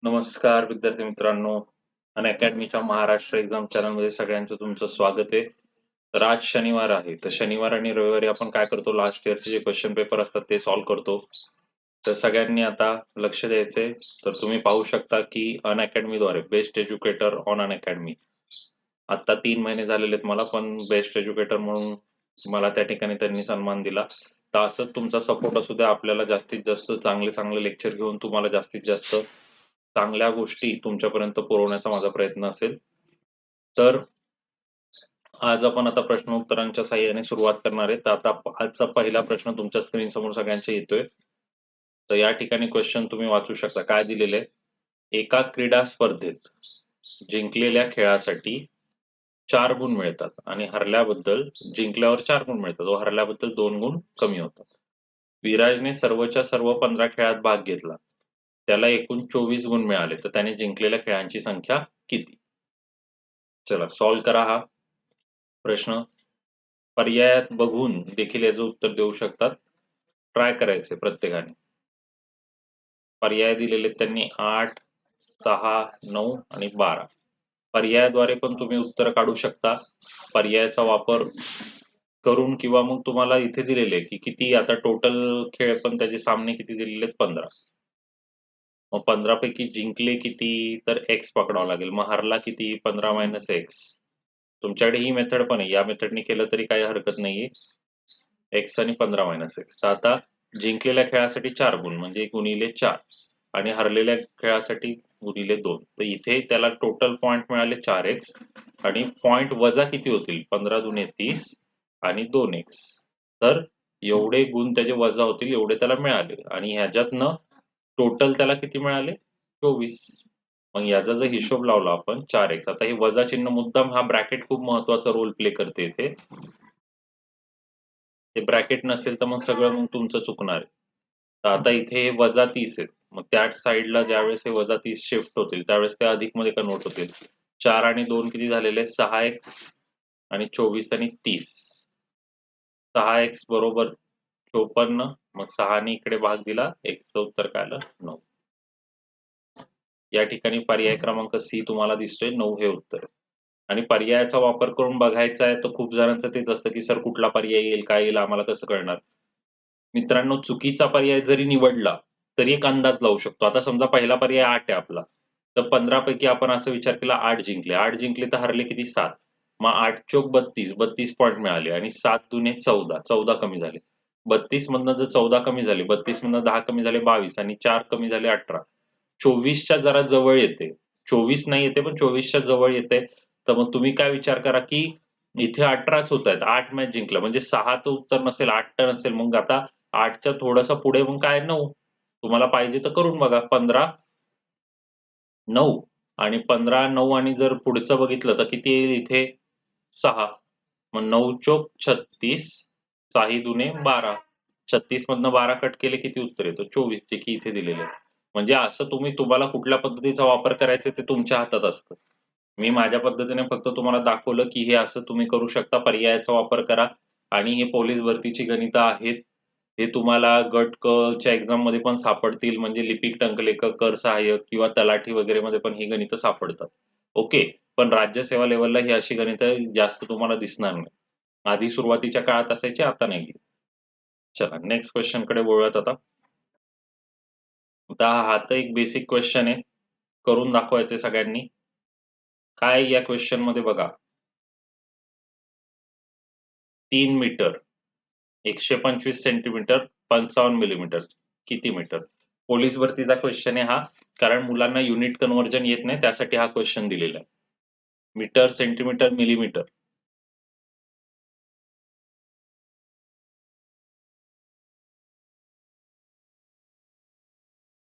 नमस्कार विद्यार्थी मित्रांनो. अनअकॅडमीच्या महाराष्ट्र एक्झाम चॅनलमध्ये सगळ्यांचं तुमचं स्वागत आहे. तर आज शनिवार आहे. तर शनिवार आणि रविवारी आपण काय करतो, लास्ट इयरचे जे क्वेश्चन पेपर असतात ते सॉल्व्ह करतो. तर सगळ्यांनी आता लक्ष द्यायचंय. तर तुम्ही पाहू शकता की अनअकॅडमीद्वारे बेस्ट एज्युकेटर ऑन अनअकॅडमी आता 3 महिने झालेले आहेत मला, पण बेस्ट एज्युकेटर म्हणून मला त्या ठिकाणी त्यांनी सन्मान दिला. तर असंच तुमचा सपोर्ट असू द्या. आपल्याला जास्तीत जास्त चांगले लेक्चर घेऊन तुम्हाला जास्तीत जास्त चांगल्या गोष्टी तुमच्यापर्यंत पुरवण्याचा माझा प्रयत्न असेल. तर आज आपण आता प्रश्न उत्तरांच्या साहाय्याने सुरुवात करणार आहे. तर आता आजचा पहिला प्रश्न तुमच्या स्क्रीन समोर सगळ्यांच्या येतोय. तर या ठिकाणी क्वेश्चन तुम्ही वाचू शकता. काय दिलेलं आहे? एका क्रीडा स्पर्धेत जिंकलेल्या खेळासाठी 4 गुण मिळतात आणि हरल्याबद्दल जिंकल्यावर 4 गुण मिळतात व हरल्याबद्दल 2 गुण कमी होतात. विराजने सर्वच्या सर्व 15 खेळात भाग घेतला. त्याला एकूण 24 गुण मिळाले. तर त्याने जिंकलेल्या खेळांची संख्या किती? चला सॉल्व्ह करा हा प्रश्न. पर्यायात बघून देखील याचं उत्तर देऊ शकतात. ट्राय करायचे प्रत्येकाने. पर्याय दिलेले त्यांनी 8, 6, 9 आणि 12. पर्यायाद्वारे पण तुम्ही उत्तर काढू शकता. पर्यायाचा वापर करून किंवा मग तुम्हाला इथे दिलेले की किती आता टोटल खेळ पण त्याचे सामने किती दिलेले आहेत 15. मग 15 पैकी जिंकले किती? तर x पकडावं लागेल. मग हरला किती? 15 - x. तुमच्याकडे ही मेथड पण आहे. या मेथडने केलं तरी काही हरकत नाहीये. x आणि 15 - x. तर आता जिंकलेल्या खेळासाठी 4 गुण म्हणजे गुणिले 4 आणि हरलेल्या खेळासाठी गुणिले 2. तर इथे त्याला टोटल पॉइंट मिळाले 4x आणि पॉइंट वजा किती होतील? 15 दुने 30 आणि 2x. तर एवढे गुण त्याचे वजा होतील एवढे त्याला मिळाले आणि ह्याच्यातनं टोटल त्याला किती मिळाले? 24. मग याचा जर हिशोब लावला आपण 4x. आता हे वजा चिन्ह मुद्दाम हा ब्रॅकेट खूप महत्वाचा रोल प्ले करते इथे. ते ब्रॅकेट नसेल तर मग सगळं मग तुमचं चुकणार आहे. तर आता इथे वजा 30 आहेत. मग त्या साईडला ज्यावेळेस हे वजा 30 शिफ्ट होतील त्यावेळेस ते अधिक मध्ये कन्वर्ट होतील. 4 आणि 2 किती झालेले? 6x आणि 24 आणि 30. 6x बरोबर 54. मग 6 ने इकडे भाग दिला. x चं उत्तर काय आलं? 9. या ठिकाणी पर्याय क्रमांक सी तुम्हाला दिसतोय. 9 हे उत्तर आहे. आणि पर्यायाचा वापर करून बघायचा आहे तर खूप जणांचं तेच असतं की सर कुठला पर्याय येईल, काय येईल, आम्हाला कसं कळणार? मित्रांनो, चुकीचा पर्याय जरी निवडला तरी एक अंदाज लावू शकतो. आता समजा पहिला पर्याय 8 आहे आपला. तर 15 पैकी आपण असा विचार केला 8 जिंकले. 8 जिंकले तर हरले किती? 7. मग 8 चोक 32, 32 पॉइंट मिळाले आणि 7 दुने 14, 14 कमी झाले. 32 मधनं जर 14 कमी झाले, 32 मधनं 10 कमी झाले 22 आणि 4 कमी झाले 18. 24च्या जरा जवळ येते. 24 नाही येते पण 24च्या जवळ येते. तर मग तुम्ही काय विचार करा की इथे 18च होत आहेत. 8 मॅच जिंकलं म्हणजे 6 तर उत्तर नसेल, 8 तर नसेल. मग आता 8च्या थोडंसं पुढे मग काय 9. तुम्हाला पाहिजे तर करून बघा. 15, 9 आणि 15, 9 आणि जर पुढचं बघितलं तर किती येईल इथे? 6. मग 9 चोक 36, 6 दुने 12. 36 मधनं 12 कट केले किती उत्तर येतं? 24 जे की इथे दिलेलं आहे. म्हणजे असं तुम्हाला कुठल्या पद्धतीचा वापर करायचा ते तुमच्या हातात असतं. मी माझ्या पद्धतीने फक्त तुम्हाला दाखवलं की हे असं तुम्ही करू शकता. पर्यायाचा वापर करा आणि हे पोलीस भरतीची गणितं आहेत. हे तुम्हाला गट क च्या एक्झाममध्ये पण सापडतील. म्हणजे लिपिक, टंकलेखक, कर सहाय्यक किंवा तलाठी वगैरे मध्ये पण ही गणितं सापडतात. ओके. पण राज्यसेवा लेव्हलला ही अशी गणितं जास्त तुम्हाला दिसणार नाही. आधी सुरुवातीच्या काळात असायची, आता नाही. चला नेक्स्ट क्वेश्चन कडे वळूयात आता. आता हा तर एक बेसिक क्वेश्चन आहे. करून दाखवायचंय सगळ्यांनी. काय या क्वेश्चन मध्ये बघा. 3 मीटर, 125 सेंटीमीटर, 55 मिलीमीटर किती मीटर? पोलीस भरतीचा क्वेश्चन आहे हा. कारण मुलांना युनिट कन्व्हर्जन येत नाही त्यासाठी हा क्वेश्चन दिलेला आहे. Metre, centimetre, millimetre.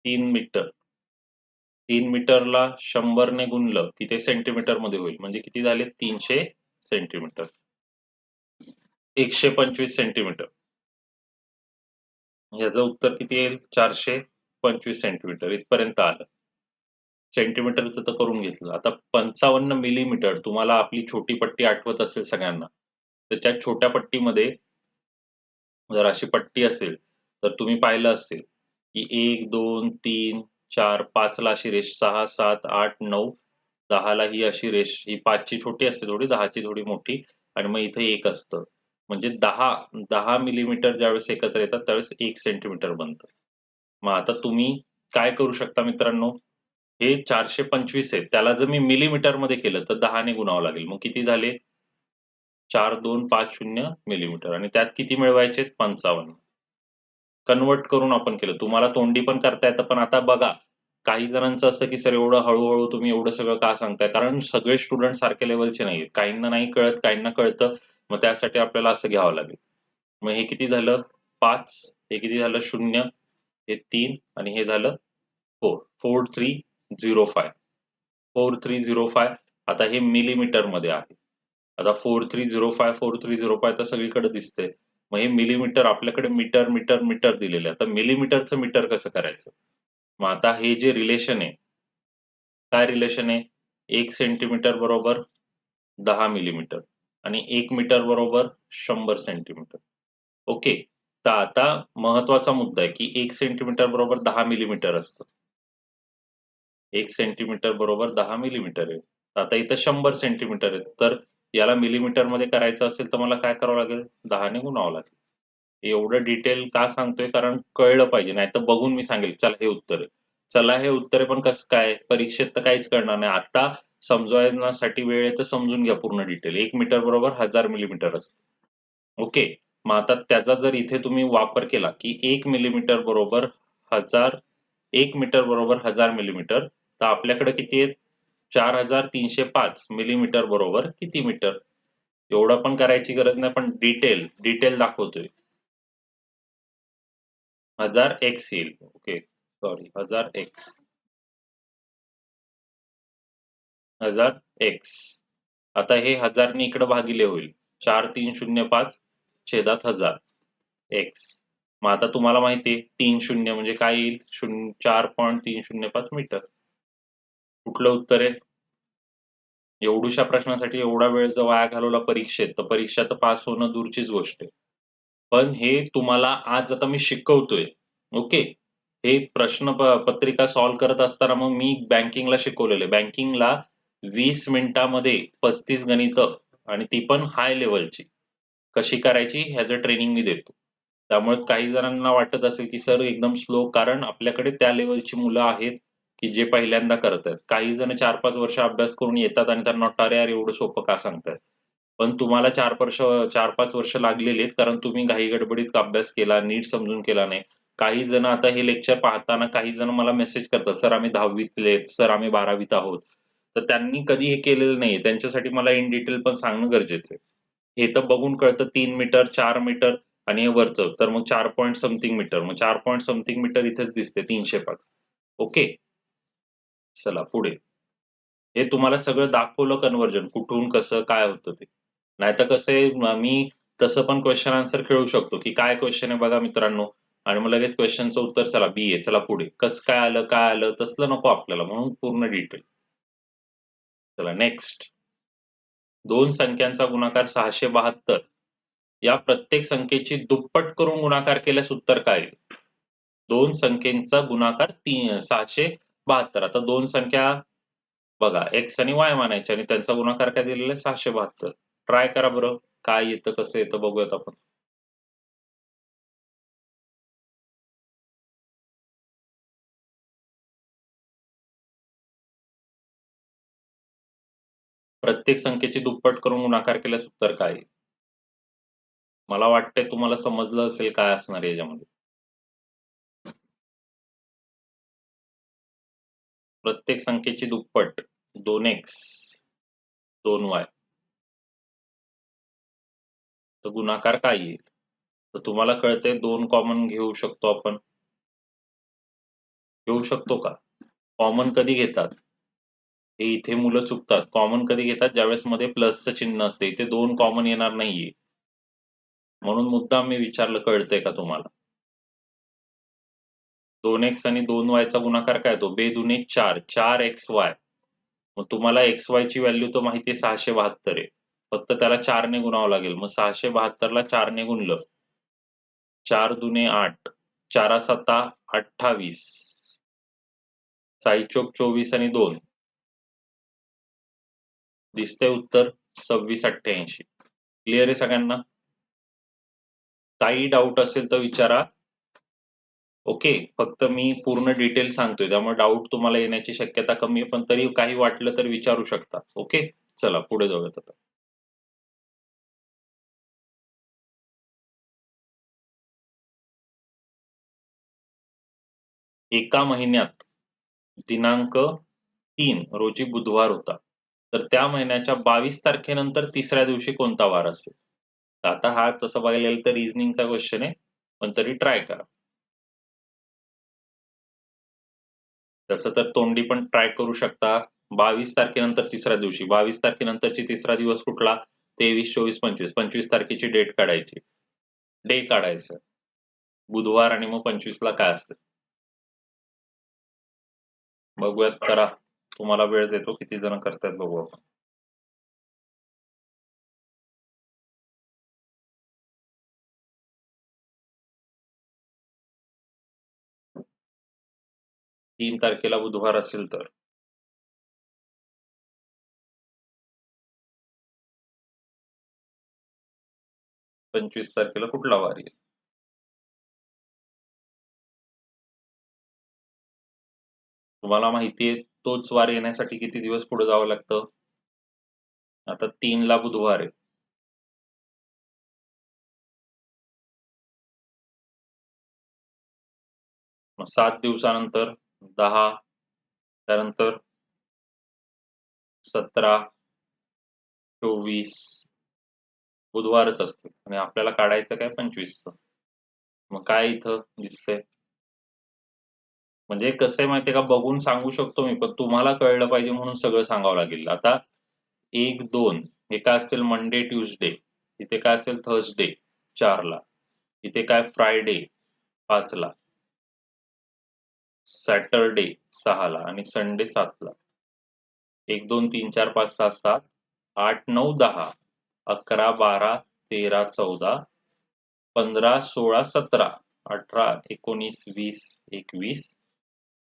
3 मीटर. 3 मीटरला 100 ने गुणलं की ते सेंटीमीटर मध्ये होईल. म्हणजे किती झाले? 300 सेंटीमीटर. 125 सेंटीमीटर. याचं उत्तर किती येईल? 425 सेंटीमीटर इथपर्यंत आलं. सेंटीमीटरचं तर करून घेतलं. आता 55 मिलीमीटर तुम्हाला आपली छोटी पट्टी आठवत असेल सगळ्यांना. तर त्या छोट्या पट्टीमध्ये जर अशी पट्टी असेल तर तुम्ही पाहिलं असेल की 1, 2, 3, 4, 5ला अशी रेष, 6, 7, 8, 9, 10ला ही अशी रेष, ही 5ची छोटी असते थोडी, 10ची थोडी मोठी आणि मग इथे 1 असतं. म्हणजे 10 मिलीमीटर ज्यावेळेस एकत्र येतात त्यावेळेस 1 सेंटीमीटर बनतं. मग आता तुम्ही काय करू शकता मित्रांनो, हे 425 आहे. त्याला जर मी मिलीमीटरमध्ये केलं तर 10 ने गुणावं लागेल. मग किती झाले? 4250 मिलीमीटर आणि त्यात किती मिळवायचे? 55. कन्व्हर्ट करून आपण केलं. तुम्हाला तोंडी पण करता येतं, पण आता बघा, काही जणांचं असतं की सर एवढं हळू-हळू तुम्ही एवढं सगळं का सांगताय? कारण सगळे स्टुडंट सारख्या लेव्हलचे नाहीयेत. काहींना नाही कळत, काहींना कळतं. मग त्यासाठी आपल्याला असं घ्यावं लागेल. मग हे किती झालं? 5, हे किती झालं? 0, हे 3 आणि हे झालं 4. 4305. 4305 आता हे मिलीमीटरमध्ये आहे. आता 4305, 4305 तर सगळीकडे दिसतंय. मग हे मिलीमीटर आपल्याकडे मीटर, मीटर, मीटर दिलेलं आहे. आता मिलीमीटरचं मीटर कसं करायचं? मग आता हे जे रिलेशन आहे, काय रिलेशन आहे? 1 सेंटीमीटर बरोबर 10 मिलीमीटर आणि 1 मीटर बरोबर 100 सेंटीमीटर. ओके. तर आता महत्त्वाचा मुद्दा आहे, की 1 सेंटीमीटर बरोबर 10 मिलीमीटर असतं. 1 सेंटीमीटर बरोबर 10 मिलीमीटर आहे. आता इथं 100 सेंटीमीटर आहे. तर याला मिलीमीटरमध्ये करायचं असेल तर मला काय करावं लागेल? 10 ने गुणावं लागेल. एवढं डिटेल का सांगतोय? कारण कळलं पाहिजे. नाहीतर बघून मी सांगेल, चला हे उत्तर आहे. चला हे उत्तर आहे, पण कसं काय? परीक्षेत तर काहीच कळणार नाही. आता समजवण्यासाठी वेळ आहे तर समजून घ्या पूर्ण डिटेल. 1 मीटर बरोबर 1000 मिलीमीटर असतं. ओके. मग आता त्याचा जर इथे तुम्ही वापर केला, की 1 मिलीमीटर बरोबर 1000, 1 मीटर बरोबर 1000 मिलीमीटर, तर आपल्याकडे किती आहेत? 4305 मिलीमीटर बरोबर किती मीटर? एवढं पण करायची गरज नाही, पण डिटेल दाखवतोय. 1000 एक्स येईल. ओके. Sorry, 1000 x. 1000 एक्स. आता हे 1000 ने इकडे भागिले होईल. 4305 छेदात 1000 एक्स. मग आता तुम्हाला माहिती आहे 30 म्हणजे काय येईल? 4.305 मीटर. कुठलं उत्तर आहे? एवढ्याशा प्रश्नासाठी एवढा वेळ जर वाया घालवला परीक्षेत, तर परीक्षा तर पास होणं दूरचीच गोष्ट आहे. पण हे तुम्हाला आज आता मी शिकवतोय. ओके. हे प्रश्न पत्रिका सॉल्व्ह करत असताना मग मी बँकिंगला शिकवलेलं आहे. बँकिंगला 20 मिनिटामध्ये 35 गणितं आणि ती पण हाय लेव्हलची. कशी करायची ह्याचं ट्रेनिंग मी देतो. त्यामुळे काही जणांना वाटत असेल, की सर एकदम स्लो, कारण आपल्याकडे त्या लेव्हलची मुलं आहेत, की जे पहिल्यांदा करत आहेत. काही जण 4-5 वर्ष अभ्यास करून येतात आणि त्यांना वाटतं, "अरे यार, एवढं सोपं का सांगतायत?" पण तुम्हाला 4-5 वर्ष लागलेली आहेत, कारण तुम्ही घाई-गडबडीत अभ्यास केला, नीट समजून केला नाही. काही जण आता हे लेक्चर पाहताना काही जण मला मेसेज करतात, "सर आम्ही 10वीतले आहेत, सर आम्ही 12वीत आहोत." तर त्यांनी कधी हे केलेलं नाहीये. त्यांच्यासाठी मला इन डिटेल पण सांगणं गरजेचं आहे. हे तर बघून कळतं 3 मीटर, 4 मीटर आणि हे वरचं, तर मग 4 पॉइंट समथिंग मीटर. मग 4 पॉइंट समथिंग मीटर इथेच दिसते 305. ओके. चला पुढे. हे तुम्हाला सगळं दाखवलं कन्व्हर्जन कुठून कसं काय होतं ते. नाहीतर कसं आहे मी तसं पण क्वेशन आन्सर खेळू शकतो, की काय क्वेशन आहे बघा मित्रांनो आणि मग लगेच क्वेशनचं उत्तर चला बी आहे, चला पुढे. कसं काय आलं तसलं नको आपल्याला, म्हणून पूर्ण डिटेल. चला नेक्स्ट. 2 संख्यांचा गुणाकार 672, या प्रत्येक संख्येची दुप्पट करून गुणाकार केल्यास उत्तर काय येईल? 2 संख्येचा गुणाकार 672. आता 2 संख्या बघा एक्स आणि वाय मानायचे आणि त्यांचा गुणाकार काय दिलेला आहे? 672. ट्राय करा बरं. काय येतं, कसं येतं बघूयात आपण. प्रत्येक संख्येची दुप्पट करून गुणाकार केल्यास उत्तर काय येईल? मला वाटतंय तुम्हाला समजलं असेल काय असणार आहे याच्यामध्ये. प्रत्येक संख्येची दुप्पट 2x 2y, तर गुणाकार काय येईल? तर तुम्हाला कळतंय 2 कॉमन घेऊ शकतो आपण. घेऊ शकतो का? कॉमन कधी घेतात? हे इथे मुलं चुकतात. कॉमन कधी घेतात? ज्यावेळेस मध्ये प्लसचं चिन्ह असते. इथे 2 कॉमन येणार नाहीये. म्हणून मुद्दाम मी विचारलं, कळतंय का तुम्हाला? 2x आणि 2y चा गुणाकार काय येतो? बेदुने 4. 4xy. मग तुम्हाला xy ची व्हॅल्यू तर माहिती आहे 672 आहे. फक्त त्याला 4 ने गुणावं लागेल. मग 672 ला 4 ने गुणलं. 4 दुने 8. 4 सत्ता 28. साई चौक 24 आणि 2 दिसतंय उत्तर 2688. क्लिअर आहे सगळ्यांना? काही डाऊट असेल तर विचारा. ओके, फक्त मी पूर्ण डिटेल सांगतोय त्यामुळे डाऊट तुम्हाला येण्याची शक्यता कमी आहे, पण तरी काही वाटलं तर विचारू शकता. ओके, चला पुढे जाऊयात आता. एका महिन्यात दिनांक 3 रोजी बुधवार होता, तर त्या महिन्याच्या 22 तारखेनंतर तिसऱ्या दिवशी कोणता वार असेल? तर आता हा तसं बघायला गेलं तर रिझनिंगचा क्वेश्चन आहे, पण तरी ट्राय करा. तसं तर तोंडी पण ट्राय करू शकता. 22 तारखेनंतर तिसऱ्या दिवशी, 22 तारखेनंतरची तिसरा दिवस कुठला? 23, 24, 25. 25 तारखेची डेट काढायची. डे काढायचं. बुधवार आणि मग 25 ला काय असेल? बघूयात, करा. तुम्हाला वेळ देतो. किती जण करतायत बघू आपण. तीन तारखेला बुधवार असेल तर 25 तारखेला कुठला वार येईल? तुम्हाला माहितीये तोच वार येण्यासाठी किती दिवस पुढे जावं लागतं? आता 3 ला बुधवार आहे. मग 7 दिवसानंतर 10, त्यानंतर 17, 24 बुधवारच असते आणि आपल्याला काढायचं काय 25चं. मग काय इथं दिसतंय? म्हणजे कसं आहे माहितीये का, बघून सांगू शकतो मी, पण तुम्हाला कळलं पाहिजे म्हणून सगळं सांगावं लागेल. आता 1, 2 हे काय असेल? Monday, Tuesday. इथे काय असेल? थर्सडे 4 ला. इथे काय? फ्रायडे 5 ला. सॅटरडे 6 ला आणि संडे 7 ला. 1, 2, 3, 4, 5, 6, 7, 8, 9, 10, 11, 12, 13, 14, 15, 16, 17, 18, 19, 20, 21,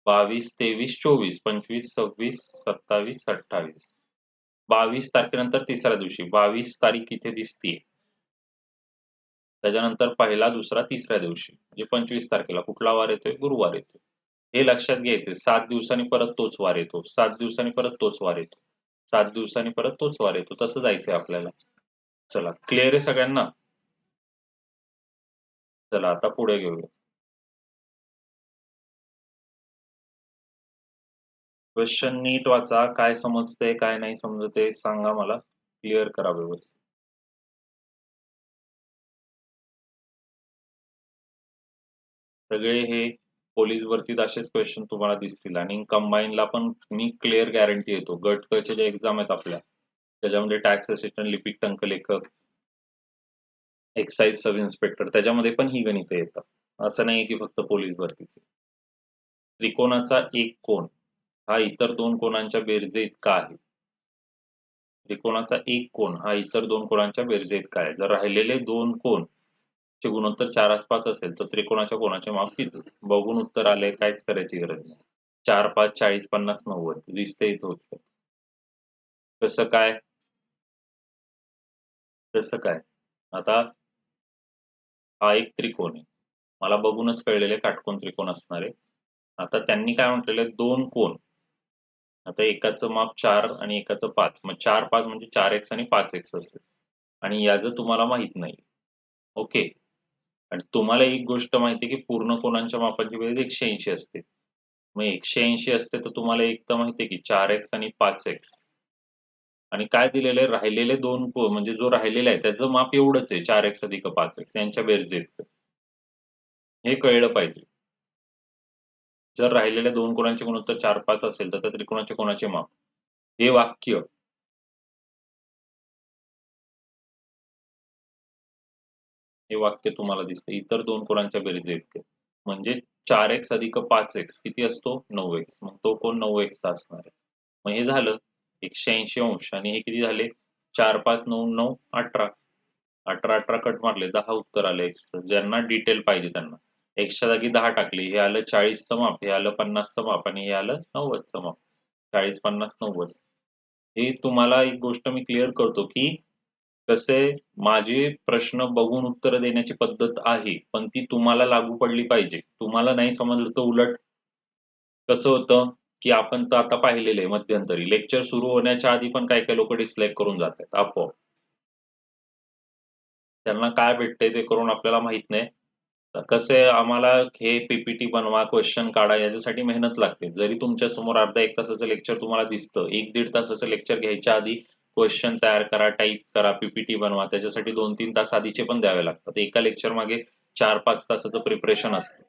22, 23, 24, 25, 26, 27, 28. 22 तारखेनंतर तिसऱ्या दिवशी 22 तारीख इथे दिसतीये. त्याच्यानंतर पहिला, दुसरा, तिसऱ्या दिवशी म्हणजे 25 तारखेला कुठला वार येतोय? गुरुवार येतोय. हे लक्षात घ्यायचे. 7 दिवसांनी परत तोच वार येतो. 7 दिवसांनी परत तोच वार येतो. 7 दिवसांनी परत तोच वार येतो. तसं जायचंय आपल्याला. चला, क्लिअर आहे सगळ्यांना? चला आता पुढे घेऊया. क्वेश्चन नीट वाचा. काय समजतंय, काय नाही समजतंय सांगा मला. क्लिअर करा व्यवस्थित. सगळे हे पोलीस भरतीत असेच क्वेश्चन तुम्हाला दिसतील आणि कंबाईनला पण मी क्लिअर गॅरंटी देतो. गट क च्या ज्या एक्झाम आहेत आपल्या, त्याच्यामध्ये टॅक्स असिस्टंट, लिपिक टंकलेखक, एक्साइज सब इन्स्पेक्टर त्याच्यामध्ये पण ही गणितं येतात. असं नाहीये की फक्त पोलीस भरतीचे. त्रिकोणाचा एक कोन हा इतर दोन कोनांच्या बेरजे इतका आहे. त्रिकोणाचा एक कोन हा इतर दोन कोनांच्या बेरजे इतका आहे. जर राहिलेले दोन कोन चे गुणोत्तर 4 आसपास असेल तर त्रिकोणाच्या कोनाचे माप किती? बघून उत्तर आलंय, काहीच करायची गरज नाही. 4, 5, 40, 50, 90 दिसतंय इथं उत्तर. कसं काय? कसं काय? आता हा एक त्रिकोण आहे. मला बघूनच कळलेलं आहे काटकोन त्रिकोण असणार आहे. आता त्यांनी काय म्हटलेलं आहे? दोन कोन. आता एकाचं माप 4 आणि एकाचं 5. मग 4, 5 म्हणजे 4x आणि 5x असेल. आणि याचं तुम्हाला माहित नाही. ओके. आणि तुम्हाला एक गोष्ट माहिती आहे की पूर्ण कोनांच्या मापाची बेरीज 180 असते. मग 180 असते तर तुम्हाला एक तर माहिती आहे की 4x आणि 5x. आणि काय दिलेलं आहे? राहिलेले दोन कोन म्हणजे जो राहिलेला आहे त्याचं माप एवढंच आहे 4x अधिक 5x यांच्या बेरजेइतकं. हे कळलं पाहिजे. जर राहिलेल्या दोन कोनांचे गुणोत्तर 4, 5 असेल तर त्या त्रिकोणाच्या कोनाचे माप. हे वाक्य तुम्हाला दिसतं. इतर दोन कोनांच्या बेरजेइतके. म्हणजे 4x अधिक 5x किती असतो? 9x. मग तो कोन 9x चा असणार आहे. मग हे झालं 180 अंश आणि हे किती झाले? 4, 5, 9, 9, 18. 18, 18 कट मारले 10 उत्तर आले x चं. ज्यांना डिटेल पाहिजे त्यांना. एक्सच्या जागी 10 टाकले, हे आलं 40चं माप, हे आलं 50चं माप आणि हे आलं 90चं माप. 40, 50, 90. हे तुम्हाला एक गोष्ट मी क्लिअर करतो, की कसे माझे प्रश्न बघून उत्तरं देण्याची पद्धत आहे, पण ती तुम्हाला लागू पडली पाहिजे. तुम्हाला नाही समजलं तर उलट कसं होतं, की आपण तर आता पाहिलेलं आहे मध्यंतरी लेक्चर सुरू होण्याच्या आधी पण काही-काही लोकं डिसलाइक करून जातात आपोआप. त्यांना काय भेटतंय ते करून आपल्याला माहीत नाही. तर कसं आहे आम्हाला हे पी बनवा, क्वेश्चन काढा याच्यासाठी मेहनत लागते. जरी तुमच्या समोर अर्धा 1 तासाचं लेक्चर तुम्हाला दिसतं, 1-1.5 तासाचं लेक्चर घ्यायच्या आधी क्वेश्चन तयार करा, टाइप करा, पी बनवा. त्याच्यासाठी 2-3 तास आधीचे पण द्यावे लागतात. एका लेक्चर मागे 4-5 तासाचं प्रिपरेशन असतं.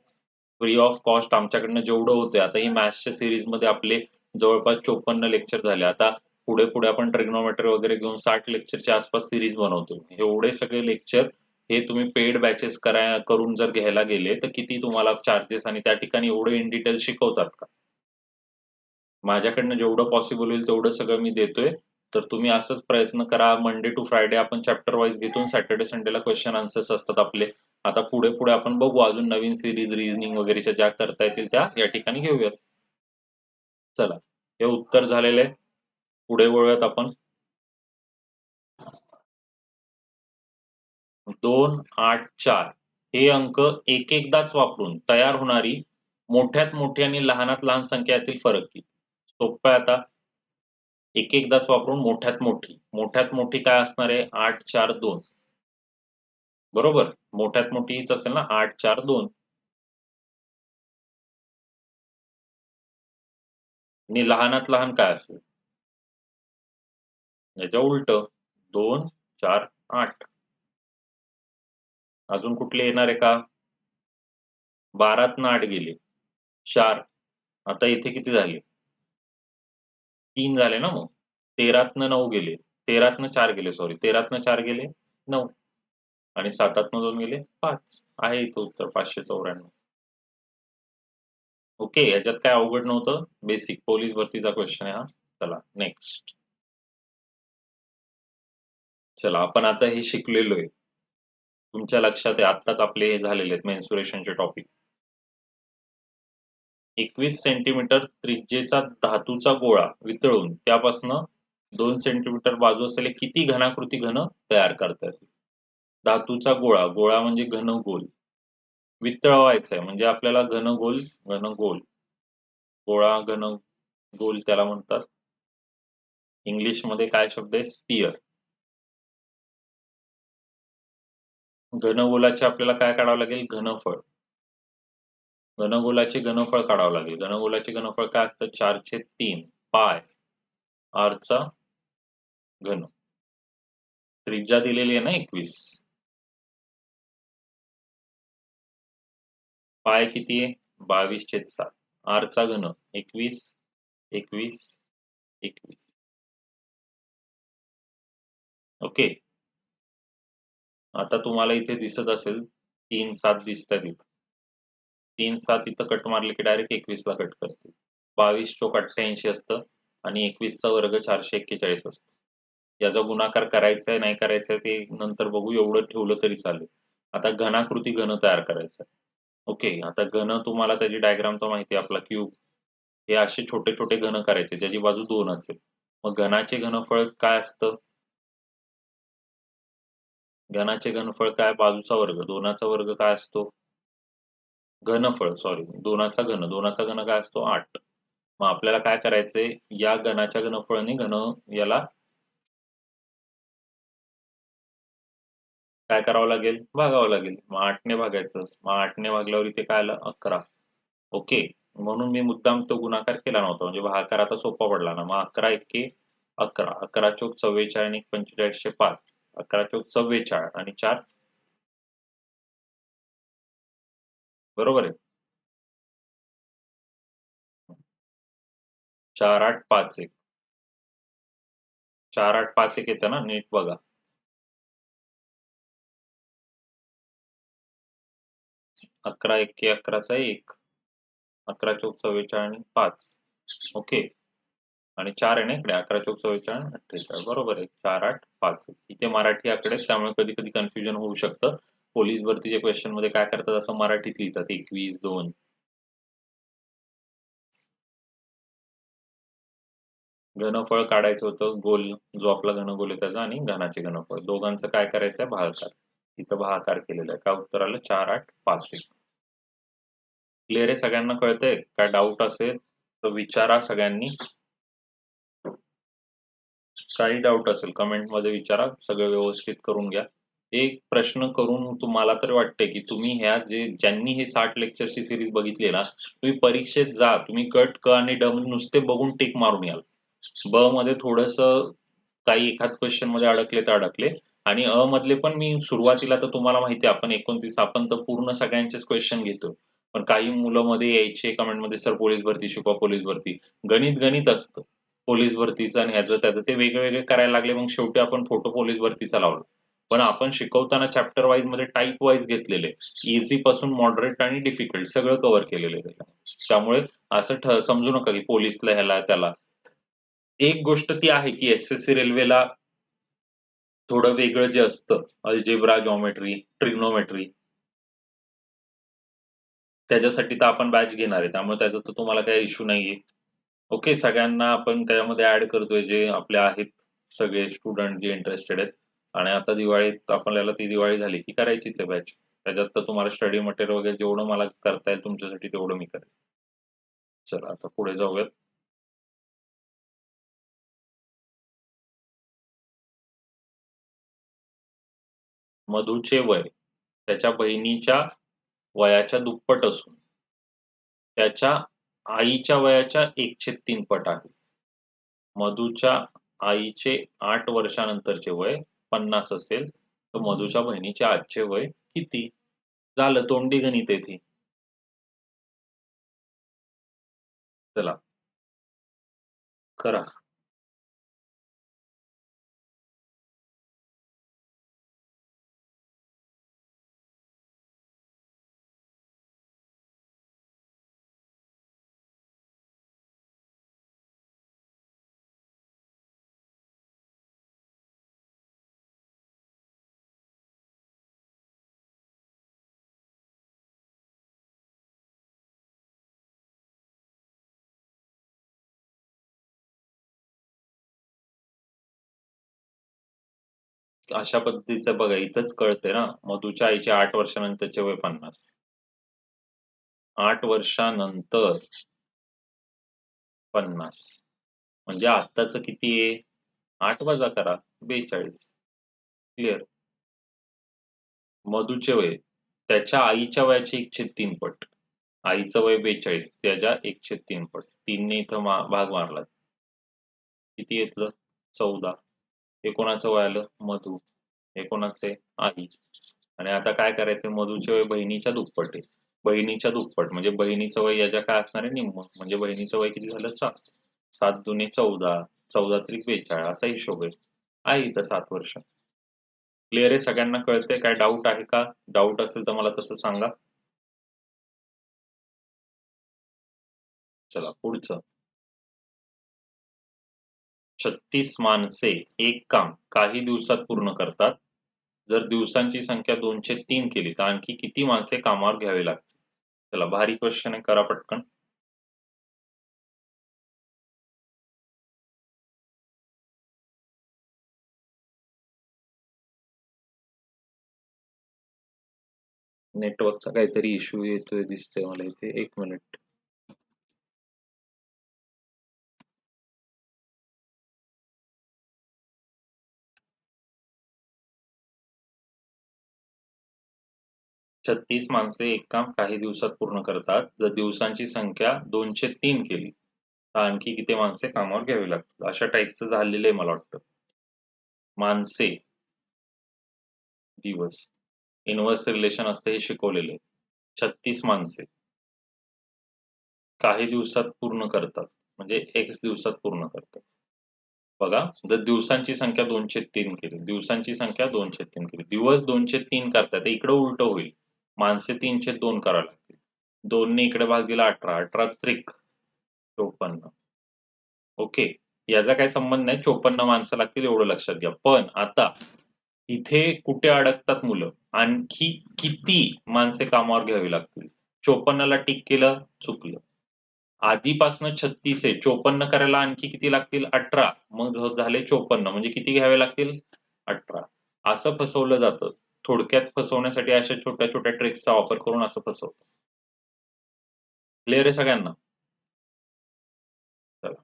फ्री ऑफ कॉस्ट आमच्याकडनं जेवढं होतंय, आता ही मॅथ्सच्या सीरीजमध्ये आपले जवळपास 54 लेक्चर झाले. आता पुढे-पुढे आपण ट्रिग्नोमेट्री वगैरे घेऊन 60 लेक्चरच्या आसपास सीरीज बनवतो. एवढे सगळे लेक्चर हे तुम्ही पेड बॅचेस करून जर घ्यायला गेले, तर किती तुम्हाला चार्जेस आणि त्या ठिकाणी एवढं इन डिटेल शिकवतात का? माझ्याकडनं जेवढं पॉसिबल होईल तेवढं सगळं मी देतोय. तर तुम्ही असंच प्रयत्न करा. मंडे टू फ्रायडे आपण चॅप्टर वाईज घेतो. सॅटर्डे संडेला क्वेशन आन्सर्स असतात आपले. आता पुढे-पुढे आपण बघू अजून नवीन सीरीज रिझनिंग वगैरेच्या ज्या करता येतील त्या या ठिकाणी घेऊयात. चला, हे उत्तर झालेलं आहे. पुढे वळूयात आपण. 2, 8, 4 हे अंक एक-एकदाच वापरून तयार होणारी मोठ्यात मोठी आणि लहानात लहान संख्या यातील फरक किती? सोप्पं आहे आता. एक-एकदाच वापरून मोठ्यात मोठी. मोठ्यात मोठी काय असणार आहे? 8, 4, 2. बरोबर? मोठ्यात मोठी हीच असेल ना 8, 4, 2. आणि लहानात लहान काय असेल? याच्या उलटं 2, 4, 8. अजून कुठले येणार आहे का? 12तनं 8 गेले. 4. आता इथे किती झाले? 3 झाले ना मग. 13तनं 9 गेले. 13तनं 4 गेले सॉरी. 13तनं 4 गेले 9 आणि 7तनं 2 गेले 5. आहे इथं उत्तर 594. ओके. याच्यात काय अवघड नव्हतं. बेसिक पोलीस भरतीचा क्वेश्चन आहे हा. चला नेक्स्ट. चला आपण आता हे शिकलेलो आहे. तुमच्या लक्षात आहे आत्ताच आपले हे झालेले आहेत मेन्सुरेशनचे टॉपिक. 21 सेंटीमीटर त्रिज्येचा धातूचा गोळा वितळून त्यापासनं 2 सेंटीमीटर बाजू असलेले किती घनाकृती घन तयार करता येतील? धातूचा गोळा, गोळा म्हणजे घनगोल. वितळवायचा आहे म्हणजे आपल्याला घनगोल, घनगोल, गोळा, घनगोल त्याला म्हणतात. इंग्लिशमध्ये काय शब्द आहे? स्पियर. घनगोलाचे आपल्याला काय काढावं लागेल? घनफळ. घनगोलाचे घनफळ काढावं लागेल. घनगोलाचे घनफळ काय असतं? 4/3 पाय r चा घन. त्रिज्या दिलेली आहे ना 21. पाय किती आहे? 22/7. r चा घन 21, 21, 21. ओके. आता तुम्हाला इथे दिसत असेल 3, 7 दिसतात इथं. 3, 7 इथं कट मारले की डायरेक्ट 21 ला कट करतील. 22 चोक 88 असतं आणि 21 चा वर्ग 441 असतो. याचा गुणाकार करायचा आहे, नाही करायचा आहे ते नंतर बघू. एवढं ठेवलं तरी चालेल. आता घनाकृती घन तयार करायचा आहे. ओके. आता घन तुम्हाला त्याची डायग्राम तर माहिती आहे आपला क्यूब. हे असे छोटे-छोटे घन करायचे ज्याची बाजू 2 असेल. मग घनाचे घनफळ काय असतं? घनाचे घनफळ काय? बाजूचा वर्ग. 2चा वर्ग काय असतो? घनफळ सॉरी 2चा घन. 2चा घन काय असतो? 8. मग आपल्याला काय करायचंय? या घनाच्या घनफळाने याला काय करावं लागेल? भागावं लागेल. मग 8 ने भागायचं. मग 8 ने भागल्यावर इथे काय आलं? 11. ओके. म्हणून मी मुद्दाम तो गुणाकार केला नव्हता. म्हणजे भागाकार आता सोपा पडला ना. मग 11 एक्के 11. 11 चोक 44 आणि 45 5. 11 चोक 44 आणि 4 बरोबर आहे. 4, 8, 5, 1. 4, 8, 5, 1 येतं ना? नीट बघा. 11 एक्के 11चा 1. 11 चोक 44 आणि 5. ओके. आणि 4 आहे ना इकडे 11 चोक 44 आणि 48. बरोबर आहे. 4, 8, 5. इथे मराठी आकडे त्यामुळे कधी-कधी कन्फ्युजन होऊ शकतं. पोलीस भरतीच्या क्वेश्चन मध्ये काय करतात असं मराठीत लिहितात 21, 2. घनफळ काढायचं होतं, गोल जो आपला घनगोल आहे त्याचा आणि घनाचे घनफळ दोघांचं काय करायचंय भागाकार. इथं भागाकार केलेला आहे. काय उत्तर आलं? 4, 8, 5, 1. क्लिअर आहे? सगळ्यांना कळतंय? काय डाऊट असेल तर विचारा सगळ्यांनी. काही डाऊट असेल कमेंट मध्ये विचारा, सगळं व्यवस्थित करून घ्या. एक प्रश्न करून तुम्हाला तर वाटतंय की तुम्ही ह्या ज्यांनी हे 60 लेक्चरची सिरीज बघितली ना, तुम्ही परीक्षेत जा, तुम्ही गट क आणि ड नुसते बघून टिक मारून याल. ब मध्ये थोडस काही एखाद क्वेश्चन मध्ये अडकले तर अडकले, आणि अ मधले पण मी सुरुवातीला तर तुम्हाला माहिती आहे आपण 29 आपण तर पूर्ण सगळ्यांचेच क्वेश्चन घेतो. पण काही मुलं मध्ये यायचे कमेंट मध्ये, सर पोलीस भरती शिकवा, पोलीस भरती. गणित गणित असतं. पोलीस भरतीचं आणि ह्याचं त्याचं ते वेगळे करायला लागले, मग शेवटी आपण फोटो पोलीस भरतीचा लावला. पण आपण शिकवताना चॅप्टर वाईज मध्ये टाईप वाईज घेतलेले, इझी पासून मॉडरेट आणि डिफिकल्ट सगळं कव्हर केलेलं आहे त्याला. त्यामुळे असं समजू नका की पोलीसला ह्याला त्याला. एक गोष्ट ती आहे की एसएससी रेल्वेला थोडं वेगळं जे असतं, अल्जेब्रा, जॉमेट्री, ट्रिग्नोमेट्री, त्याच्यासाठी तर आपण बॅच घेणार आहे, त्यामुळे त्याचा तर तुम्हाला काही इश्यू नाहीये. ओके, सगळ्यांना आपण त्यामध्ये ऍड करतोय जे आपले आहेत सगळे स्टुडंट जे इंटरेस्टेड आहेत. आणि आता दिवाळीत आपल्याला ती दिवाळी झाली की करायचीच आहे बॅच. त्याच्यात तर तुम्हाला स्टडी मटेरियल वगैरे जेवढं मला करता येईल तुमच्यासाठी तेवढं मी करेन. चला आता पुढे जाऊयात. मधूचे वय त्याच्या बहिणीच्या वयाच्या दुप्पट असून त्याच्या आईच्या वयाच्या 1/3 पट आहे. मधूच्या आईचे 8 वर्षानंतरचे वय 50 असेल तर मधूच्या बहिणीचे आजचे वय किती? झालं, तोंडी गणित आहे ती. चला करा. अशा पद्धतीचं बघा इथंच कळते ना, मधूच्या आईचे 8 वर्षानंतरचे वय 50. 8 वर्षानंतर 50 म्हणजे आत्ताच किती आहे? 8 वजा करा, 42. क्लिअर? मधूचे वय त्याच्या आईच्या वयाचे 1/3 पट. आईचं वय 42, त्याच्या 1/3 पट. 3 ने इथं भाग मारला. किती येतलं? 14. हे कोणाचं वय आलं? मधू. हे कोणाचं आहे? आई. आणि आता काय करायचं? मधूचे वय बहिणीच्या दुप्पट आहे. बहिणीच्या दुप्पट म्हणजे बहिणीचं वय याच्या काय असणार आहे? निम्म. म्हणजे बहिणीचं वय किती झालं? 7. 7 दुने 14, 14 त्रिक 42 असा हिशोब आहे. आहे इथं 7 वर्ष. क्लिअर आहे? सगळ्यांना कळतंय? काय डाऊट आहे का? डाऊट असेल तर मला तसं सांगा. चला पुढचं. 36 माणसे एक काम काही दिवसात पूर्ण करतात. जर दिवसांची संख्या 203 केली तर आणखी किती माणसे कामावर घ्यावी लागतील? चला भारी क्वेश्चन आहे, करा पटकन. नेटवर्कचा काहीतरी इश्यू येतोय दिसतोय मला इथे. 1 मिनिट. छत्तीस माणसे एक काम काही दिवसात पूर्ण करतात. जर दिवसांची संख्या 203 केली तर आणखी किती माणसे कामावर घ्यावी लागतात? अशा टाईपचं झालेलं आहे मला वाटतं. माणसे दिवस इनवर्स रिलेशन असते हे शिकवलेले. 36 माणसे काही दिवसात पूर्ण करतात म्हणजे एक्स दिवसात पूर्ण करतात. बघा, जर दिवसांची संख्या 203 केली, दिवसांची संख्या 203 केली, दिवस 203 करतात, इकडे उलट होईल. माणसे 302 करावे लागतील. 2 ने इकडे भाग दिला 18, 18 त्रिक 54. ओके, याचा काही संबंध नाही, 54 माणसं लागतील एवढं लक्षात घ्या. पण आता इथे कुठे अडकतात मुलं? आणखी किती माणसे कामावर घ्यावी लागतील? 54ला टिक केलं, चुकलं. आधीपासनं 36 आहे. 54 करायला आणखी किती लागतील? 18. मग झाले 54 म्हणजे किती घ्यावे लागतील? 18. असं फसवलं जातं. थोडक्यात फसवण्यासाठी अशा छोट्या-छोट्या ट्रिक्सचा वापर करून असं फसवतात. क्लिअर आहे सगळ्यांना? चला.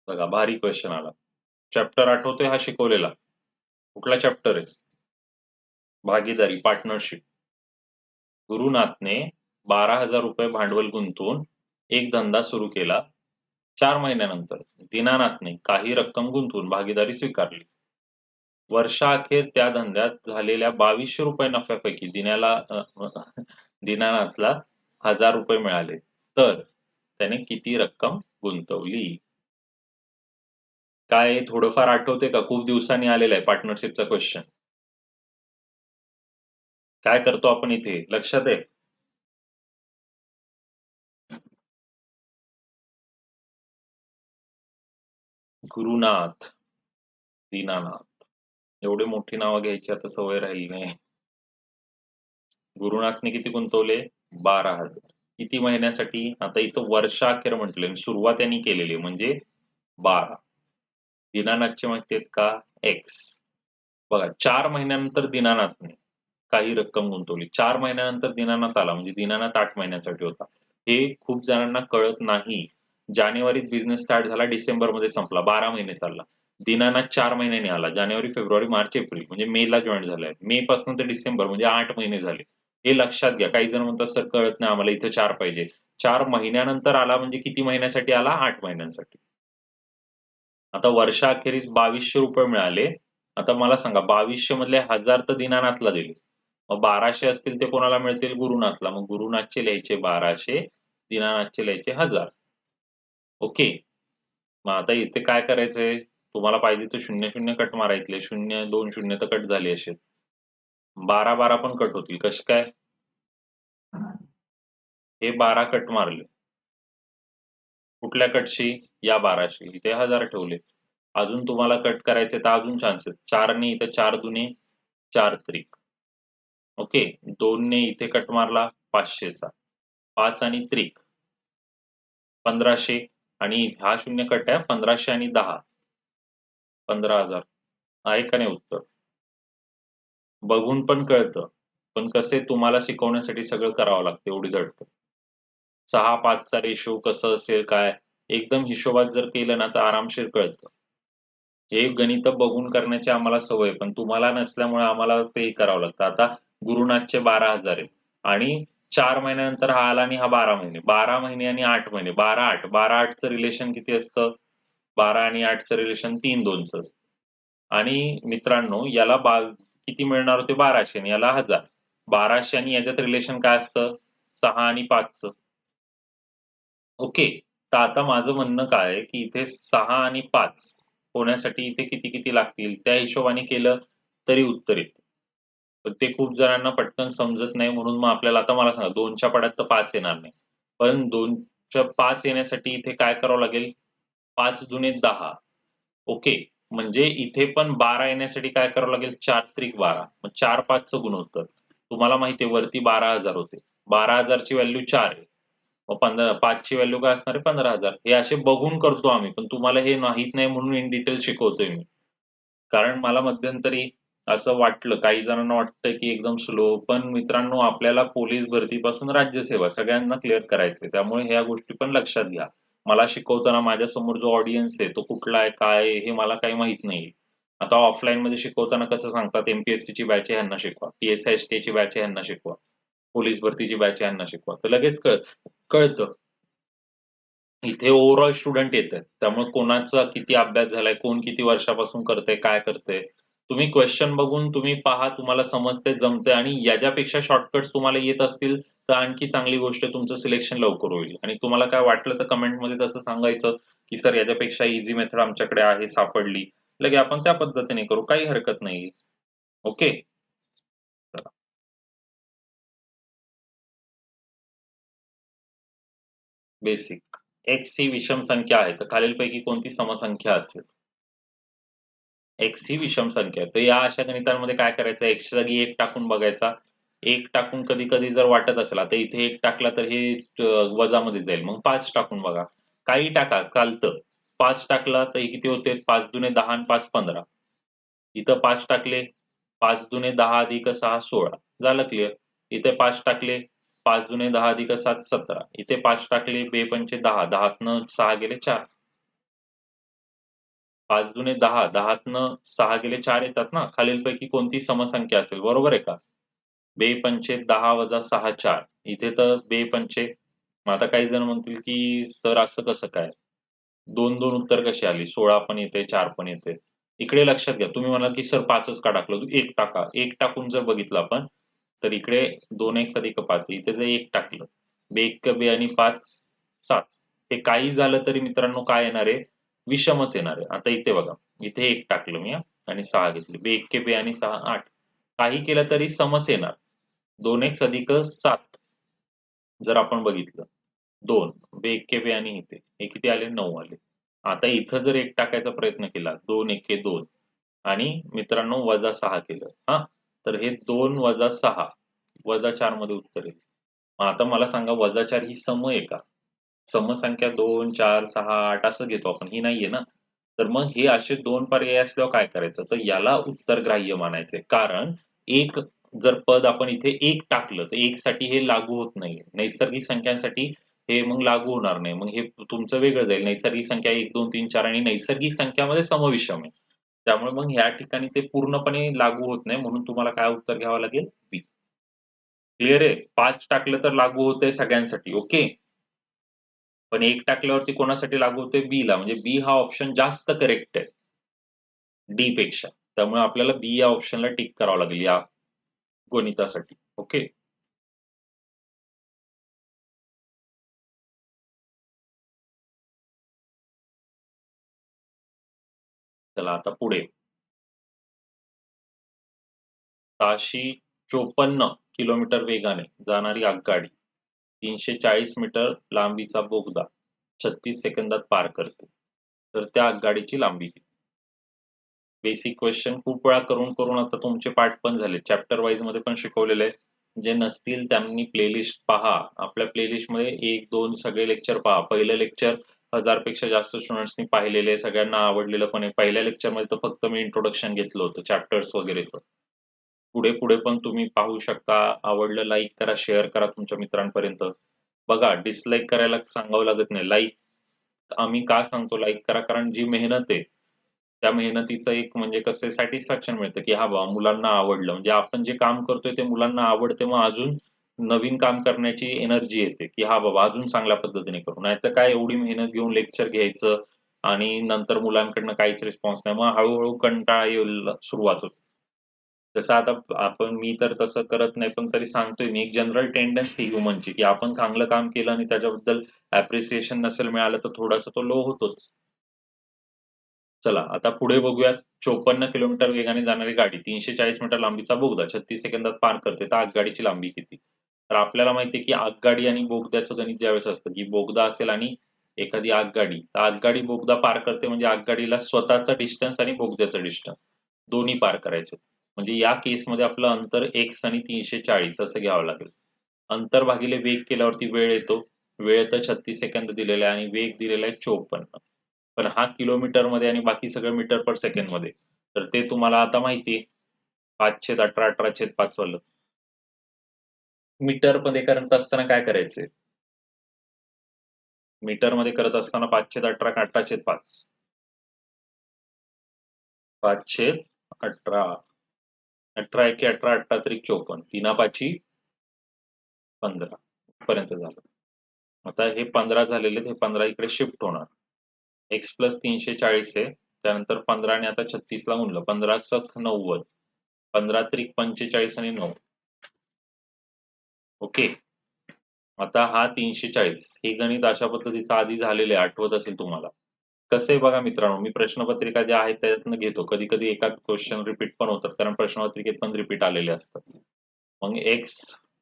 बघा भारी क्वेश्चन आला. चॅप्टर आठवतोय हा शिकवलेला? कुठला चॅप्टर आहे? भागीदारी, पार्टनरशिप. गुरुनाथने 12,000 रुपये भांडवल गुंतवून एक धंदा सुरू केला. 4 महिन्यानंतर दीनानाथने काही रक्कम गुंतवून भागीदारी स्वीकारली. वर्षाअखेर त्या धंद्यात झालेल्या 2200 रुपये नफ्यापैकी दीनानाथला 1000 रुपये मिळाले. तर त्याने किती रक्कम गुंतवली? काय थोडंफार आठवतंय का? खूप दिवसांनी आलेला आहे पार्टनरशिपचा क्वेश्चन. काय करतो आपण इथे? लक्षात आहे? गुरुनाथ, दीनानाथ. एवढी मोठी नावं घ्यायची आता सवय राहिली नाही. गुरुनाथने किती गुंतवले? 12,000. किती महिन्यासाठी? आता इथं वर्षाअखेर म्हटले, सुरुवात यांनी केलेली म्हणजे 12. दीनानाथचे माहिती आहेत का? एक्स. बघा 4 महिन्यानंतर दीनानाथने काही रक्कम गुंतवली. 4 महिन्यानंतर दीनानाथ आला म्हणजे दीनानाथ 8 महिन्यासाठी होता. हे खूप जणांना कळत नाही. जानेवारीत बिझनेस स्टार्ट झाला, डिसेंबरमध्ये संपला. 12 महिने चालला. दीनानाथ 4 महिन्यांनी आला. जानेवारी, फेब्रुवारी, मार्च, एप्रिल म्हणजे मेला जॉइन झालाय. मे पासून ते डिसेंबर म्हणजे 8 महिने झाले. हे लक्षात घ्या. काही जण म्हणतात सर कळत नाही आम्हाला इथं 4 पाहिजे. 4 महिन्यानंतर आला म्हणजे किती महिन्यासाठी आला? 8 महिन्यांसाठी. आता वर्षाअखेरीस 2200 रुपये मिळाले. आता मला सांगा 2200 मधले 1000 तर दीनानाथला दिले. मग 1200 असतील ते कोणाला मिळतील? गुरुनाथला. मग गुरुनाथचे लिहायचे 1200, दीनानाथचे लिहायचे 1000. ओके. मग आता इथे काय करायचंय? तुम्हाला पाहिजे तर 0-0 कट मारा इथले. 0, 2 शून्य तर कट झाले असेच. 12-12 पण कट होतील. कसे काय? हे 12 कट मारले. कुठल्या कटशी? या 12शी. इथे 1000 ठेवले. अजून तुम्हाला कट करायचे तर अजून चान्सेस. 4 ने इथे 4 दुने 4 त्रिक. ओके. 2 ने इथे कट मारला 500चा. 5 आणि त्रिक 1500 आणि हा शून्य कट आहे 1500 आणि 10 15,000. आहे का नाही उत्तर? बघून पण कळतं. पण कसे तुम्हाला शिकवण्यासाठी सगळं करावं लागतं एवढी धडपड. 6-5 चा रेशो कसं असेल काय? एकदम हिशोबात जर केलं ना तर आरामशीर कळतं. हे गणितं बघून करण्याची आम्हाला सवय पण तुम्हाला नसल्यामुळे आम्हाला ते करावं लागतं. आता गुरुनाथचे 12,000 आहेत आणि 4 महिन्यानंतर हा आला आणि हा 12 महिने. 12 महिने आणि 8 महिने. 12-8. 12-8चं रिलेशन किती असतं? 12 आणि 8चं रिलेशन 3-2चं असतं. आणि मित्रांनो याला किती मिळणार होते? 1200 आणि याला 1000. 1200 आणि याच्यात रिलेशन काय असतं? 6 आणि 5चं. ओके. तर आता माझं म्हणणं काय आहे, की इथे 6 आणि 5 होण्यासाठी इथे किती-किती लागतील? त्या हिशोबाने केलं तरी उत्तर येतं. पण ते खूप जणांना पटकन समजत नाही म्हणून मग आपल्याला आता मला सांगा 2च्या पाढ्यात तर 5 येणार नाही. पण 2च्या 5 येण्यासाठी इथे काय करावं लागेल? 5 दुने 10. ओके. म्हणजे इथे पण 12 येण्यासाठी काय करावं लागेल? 4 त्रिक 12. मग 4-5चं गुणोत्तर. तुम्हाला माहिती आहे वरती 12,000 होते. 12,000 ची व्हॅल्यू 4 आहे. मग 5 ची व्हॅल्यू काय असणार आहे? 15,000. हे असे बघून करतो आम्ही. पण तुम्हाला हे माहीत नाही म्हणून इन डिटेल शिकवतोय मी. कारण मला मध्यंतरी असं वाटलं, काही जणांना वाटतं की एकदम स्लो. पण मित्रांनो आपल्याला पोलीस भरतीपासून राज्यसेवा सगळ्यांना क्लिअर करायचंय. त्यामुळे ह्या गोष्टी पण लक्षात घ्या. मला शिकवताना माझ्यासमोर जो ऑडियन्स आहे तो कुठला आहे, काय आहे हे मला काही माहीत नाही. आता ऑफलाईनमध्ये शिकवताना कसं सांगतात एम-पी-एस-सीची बॅच आहे ह्यांना शिकवा. पी-एस-आय-एस-टीची बॅच आहे ह्यांना शिकवा. पोलीस भरतीची बॅच आहे ह्यांना शिकवा. तर लगेच कळतं. इथे ओव्हरऑल स्टुडंट येतायत. त्यामुळे कोणाचा किती अभ्यास झालाय, कोण किती वर्षापासून करतंय, काय करतंय. तुम्ही क्वेश्चन बघून तुम्ही पहा, तुम्हाला समजतंय, जमतंय आणि याच्यापेक्षा शॉर्टकट्स तुम्हाला येत असतील, तर आणखी चांगली गोष्ट आहे. तुमचं सिलेक्शन लवकर होईल आणि तुम्हाला काय वाटलं तर कमेंटमध्ये तसं सांगायचं, की सर याच्यापेक्षा ईझी मेथड आमच्याकडे आहे, सापडली. लगे आपण त्या पद्धतीने करू. काही हरकत नाही. ओके. बेसिक. एक्स ही विषम संख्या आहे, तर खालीलपैकी कोणती समसंख्या असेल? एक्स ही विषम संख्या आहे. तर या अशा गणितांमध्ये काय करायचं, एक्सच्या जागी 1 टाकून बघायचा. 1 टाकून कधी-कधी जर वाटत असेल, आता इथे 1 टाकला तर हे वजामध्ये जाईल. मग 5 टाकून बघा. काही टाका चालतं. 5 टाकला तर हे किती होते? 5 दुणे 10 आणि 5 15. इथं 5 टाकले, 5 दुणे 10 अधिक 6 16. झालं क्लिअर. इथे 5 टाकले, 5 दुणे 10 अधिक 7 17. इथे 5 टाकले, बे-पंचे 10, 10तनं 6 गेले 4. 5 दुणे 10, 10तनं 6 गेले 4 येतात ना. खालीलपैकी कोणती समसंख्या असेल, बरोबर आहे का? बे-पंचे 10 वजा 6 4. इथे तर बे-पंचे, मग आता काही जण म्हणतील की सर असं कसं काय? 2-2 उत्तर कशी आली? 16 पण येते, 4 पण येते. इकडे लक्षात घ्या, तुम्ही म्हणाल की सर 5च का टाकलं? 1 टाका. 1 टाकून जर बघितलं आपण, तर इकडे 2x अधिक 5 इथे जर 1 टाकलं, बे एक्क बे आणि 5 7. हे काही झालं तरी मित्रांनो काय येणार आहे? विषमच येणार आहे. आता इथे बघा, इथे 1 टाकलं मी आणि 6 घेतले. बे एक्के बे आणि 6 8. काही केलं तरी समच येणार. 2x अधिक 7 जर आपण बघितलं, 2 बे एक्के बे आणि इथे हे किती आले? 9 आले. आता इथं जर 1 टाकायचा प्रयत्न केला, 2 एक्के 2 आणि मित्रांनो वजा 6 केलं हां, तर हे 2 वजा 6 वजा 4 मध्ये उत्तर येईल. मग आता मला सांगा वजा 4 ही सम आहे का? समसंख्या 2, 4, 6, 8 असं घेतो आपण, ही नाहीये ना. तर मग हे असे 2 पर्याय असल्यावर काय करायचं? तर याला उत्तरग्राह्य मानायचंय. कारण एक जर पद आपण इथे 1 टाकलं, तर 1 साठी हे लागू होत नाहीये. नैसर्गिक संख्यांसाठी हे मग लागू होणार नाही. मग हे तुमचं वेगळं जाईल. नैसर्गिक संख्या 1, 2, 3, 4 आणि नैसर्गिक संख्यामध्ये समविषम आहे. त्यामुळे मग ह्या ठिकाणी ते पूर्णपणे लागू होत नाही. म्हणून तुम्हाला काय उत्तर घ्यावं लागेल? बी. क्लिअर आहे? 5 टाकलं तर लागू होतंय सगळ्यांसाठी. ओके. पण 1 टाकल्यावरती कोणासाठी लागू होतंय? बीला. म्हणजे बी हा ऑप्शन जास्त करेक्ट आहे डी पेक्षा. त्यामुळे आपल्याला बी या ऑप्शनला टिक करावं लागेल या गणितासाठी. ओके. चला आता पुढे. ताशी 54 किलोमीटर वेगाने जाणारी आगगाडी 340 मीटर लांबीचा बोगदा 36 सेकंदात पार करते. तर त्या आगगाडीची लांबी किती? बेसिक क्वेश्चन खूप वेळा करून आता तुमचे पाठ पण झाले. चॅप्टर वाईज मध्ये पण शिकवलेले आहे. जे नसतील त्यांनी प्लेलिस्ट पहा. आपल्या प्लेलिस्टमध्ये 1, 2 सगळे लेक्चर पहा. पहिलं लेक्चर 1000 पेक्षा जास्त स्टुडंट्सनी पाहिलेलं आहे. सगळ्यांना आवडलेलं पण आहे. पहिल्या लेक्चरमध्ये तर फक्त मी इंट्रोडक्शन घेतलं होतं चॅप्टर्स वगैरेचं. पुढे पण तुम्ही पाहू शकता. आवडलं लाईक करा, शेअर करा तुमच्या मित्रांपर्यंत. बघा डिसलाईक करायला सांगावं लागत नाही. लाईक आम्ही का सांगतो लाईक करा? कारण जी मेहनत आहे, त्या मेहनतीचं एक म्हणजे कसं सॅटिस्फॅक्शन मिळतं, की हां बाबा मुलांना आवडलं. म्हणजे आपण जे काम करतोय ते मुलांना आवडते. मग अजून नवीन काम करण्याची एनर्जी येते, की हां बाबा अजून चांगल्या पद्धतीने करू. नाहीतर काय एवढी मेहनत घेऊन लेक्चर घ्यायचं आणि नंतर मुलांकडनं काहीच रिस्पॉन्स नाही. मग हळू कंटाळा यायला सुरुवात होते. जसं आता आपण मी तर तसं करत नाही, पण तरी सांगतोय मी एक जनरल टेंडन्सी ह्युमनची, की आपण चांगलं काम केलं आणि त्याच्याबद्दल ॲप्रिसिएशन नसेल मिळालं, तर थोडासा तो लो होतोच. चला आता पुढे बघूयात. 54 किलोमीटर वेगाने जाणारी गाडी 340 मीटर लांबीचा बोगदा 36 सेकंदात पार करते. तर आगगाडीची लांबी किती? तर आपल्याला माहिती आहे, की आगगाडी आणि बोगद्याचं गणित ज्यावेळेस असतं, की बोगदा असेल आणि एखादी आगगाडी. तर आगगाडी बोगदा पार करते म्हणजे आगगाडीला स्वतःचा डिस्टन्स आणि बोगद्याचं डिस्टन्स दोन्ही पार करायचे. म्हणजे या केसमध्ये आपलं अंतर x आणि 340 असं घ्यावं लागेल. अंतर भागिले वेग केल्यावरती वेळ येतो. वेळ तर 36 सेकंद दिलेला आहे आणि वेग दिलेला आहे 54. पण हा किलोमीटरमध्ये आणि बाकी सगळं मीटर पर सेकंडमध्ये. तर ते तुम्हाला आता माहिती आहे. 5/18 18/5 वालं. मीटरमध्ये करत असताना काय करायचंय? मीटरमध्ये करत असताना 5/18 का 18/5? 5/18. 18 एके 18, 18 त्रिक 54. 3/5 15 पर्यंत झालं. आता हे 15 झालेले हे 15 इकडे शिफ्ट होणार. x प्लस 340 आहे. त्यानंतर 15 आणि आता 36 ला गुणलं. 15 सख 90. 15 त्रिक 45 आणि 9. ओके. आता हा 340 हे गणित अशा पद्धतीचं आधी झालेलं आहे. आठवत असेल तुम्हाला. कसं आहे बघा मित्रांनो, मी प्रश्नपत्रिका ज्या आहेत त्याच्यातनं घेतो. कधी-कधी एखाद क्वेश्चन रिपीट पण होतात. कारण प्रश्नपत्रिकेत पण रिपीट आलेले असतात. मग x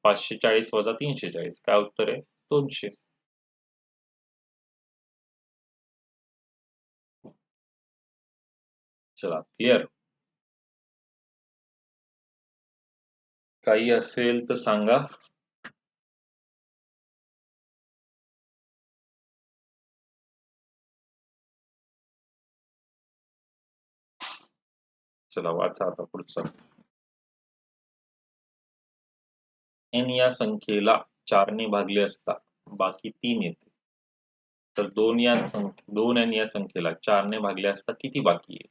540 वजा 340 काय उत्तर आहे? 200. चला, क्लिअर? काही असेल तर सांगा. चला, वाचा आता पुढचं. एन या संख्येला 4 ने भागले असता बाकी 3 येते. तर 2 एन या संख्येला 4 ने भागले असता किती बाकी आहे?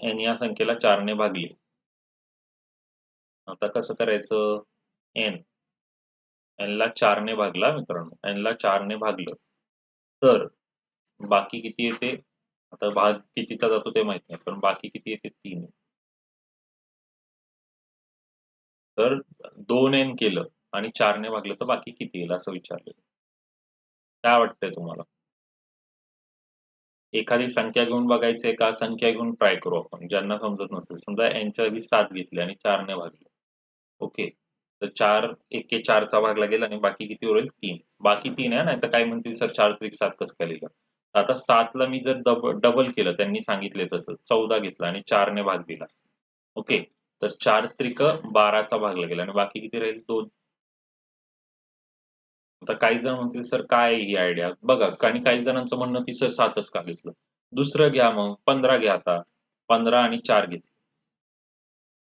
एन या संख्येला 4 ने भागले. आता कसं करायचं? एन ला 4 ने भागला मित्रांनो, एन ला 4 ने भागलं तर बाकी किती येते? आता भाग कितीचा जातो ते माहित नाही, पण बाकी किती येते? 3. तर 2 एन केलं आणि 4 ने भागलं तर बाकी किती येईल असं विचारलं. काय वाटतंय तुम्हाला? एखादी संख्या घेऊन बघायचंय का संख्या घेऊन ट्राय करू आपण, ज्यांना समजत नसेल. समजा यांच्या आधी 7 घेतले आणि 4 ने भागले. ओके, तर 4 एके 4चा भागला गेला आणि बाकी किती उरेल? 3. बाकी 3 आहे, नाही तर काय म्हणतील सर 4 त्रिक 7 कसं काय लिहिलं? आता 7 ला मी जर डबल केलं, त्यांनी सांगितले तसं 14 घेतला आणि 4 ने भाग दिला. ओके, तर 4 त्रिक 12चा भागला गेला आणि बाकी किती राहील? 2. आता काही जण म्हणतील सर काय ही आयडिया? बघा, आणि काही जणांचं म्हणणं की सर 7च का घेतलं? दुसरं घ्या मग, 15 घ्या आता. 15 आणि 4 घेतले.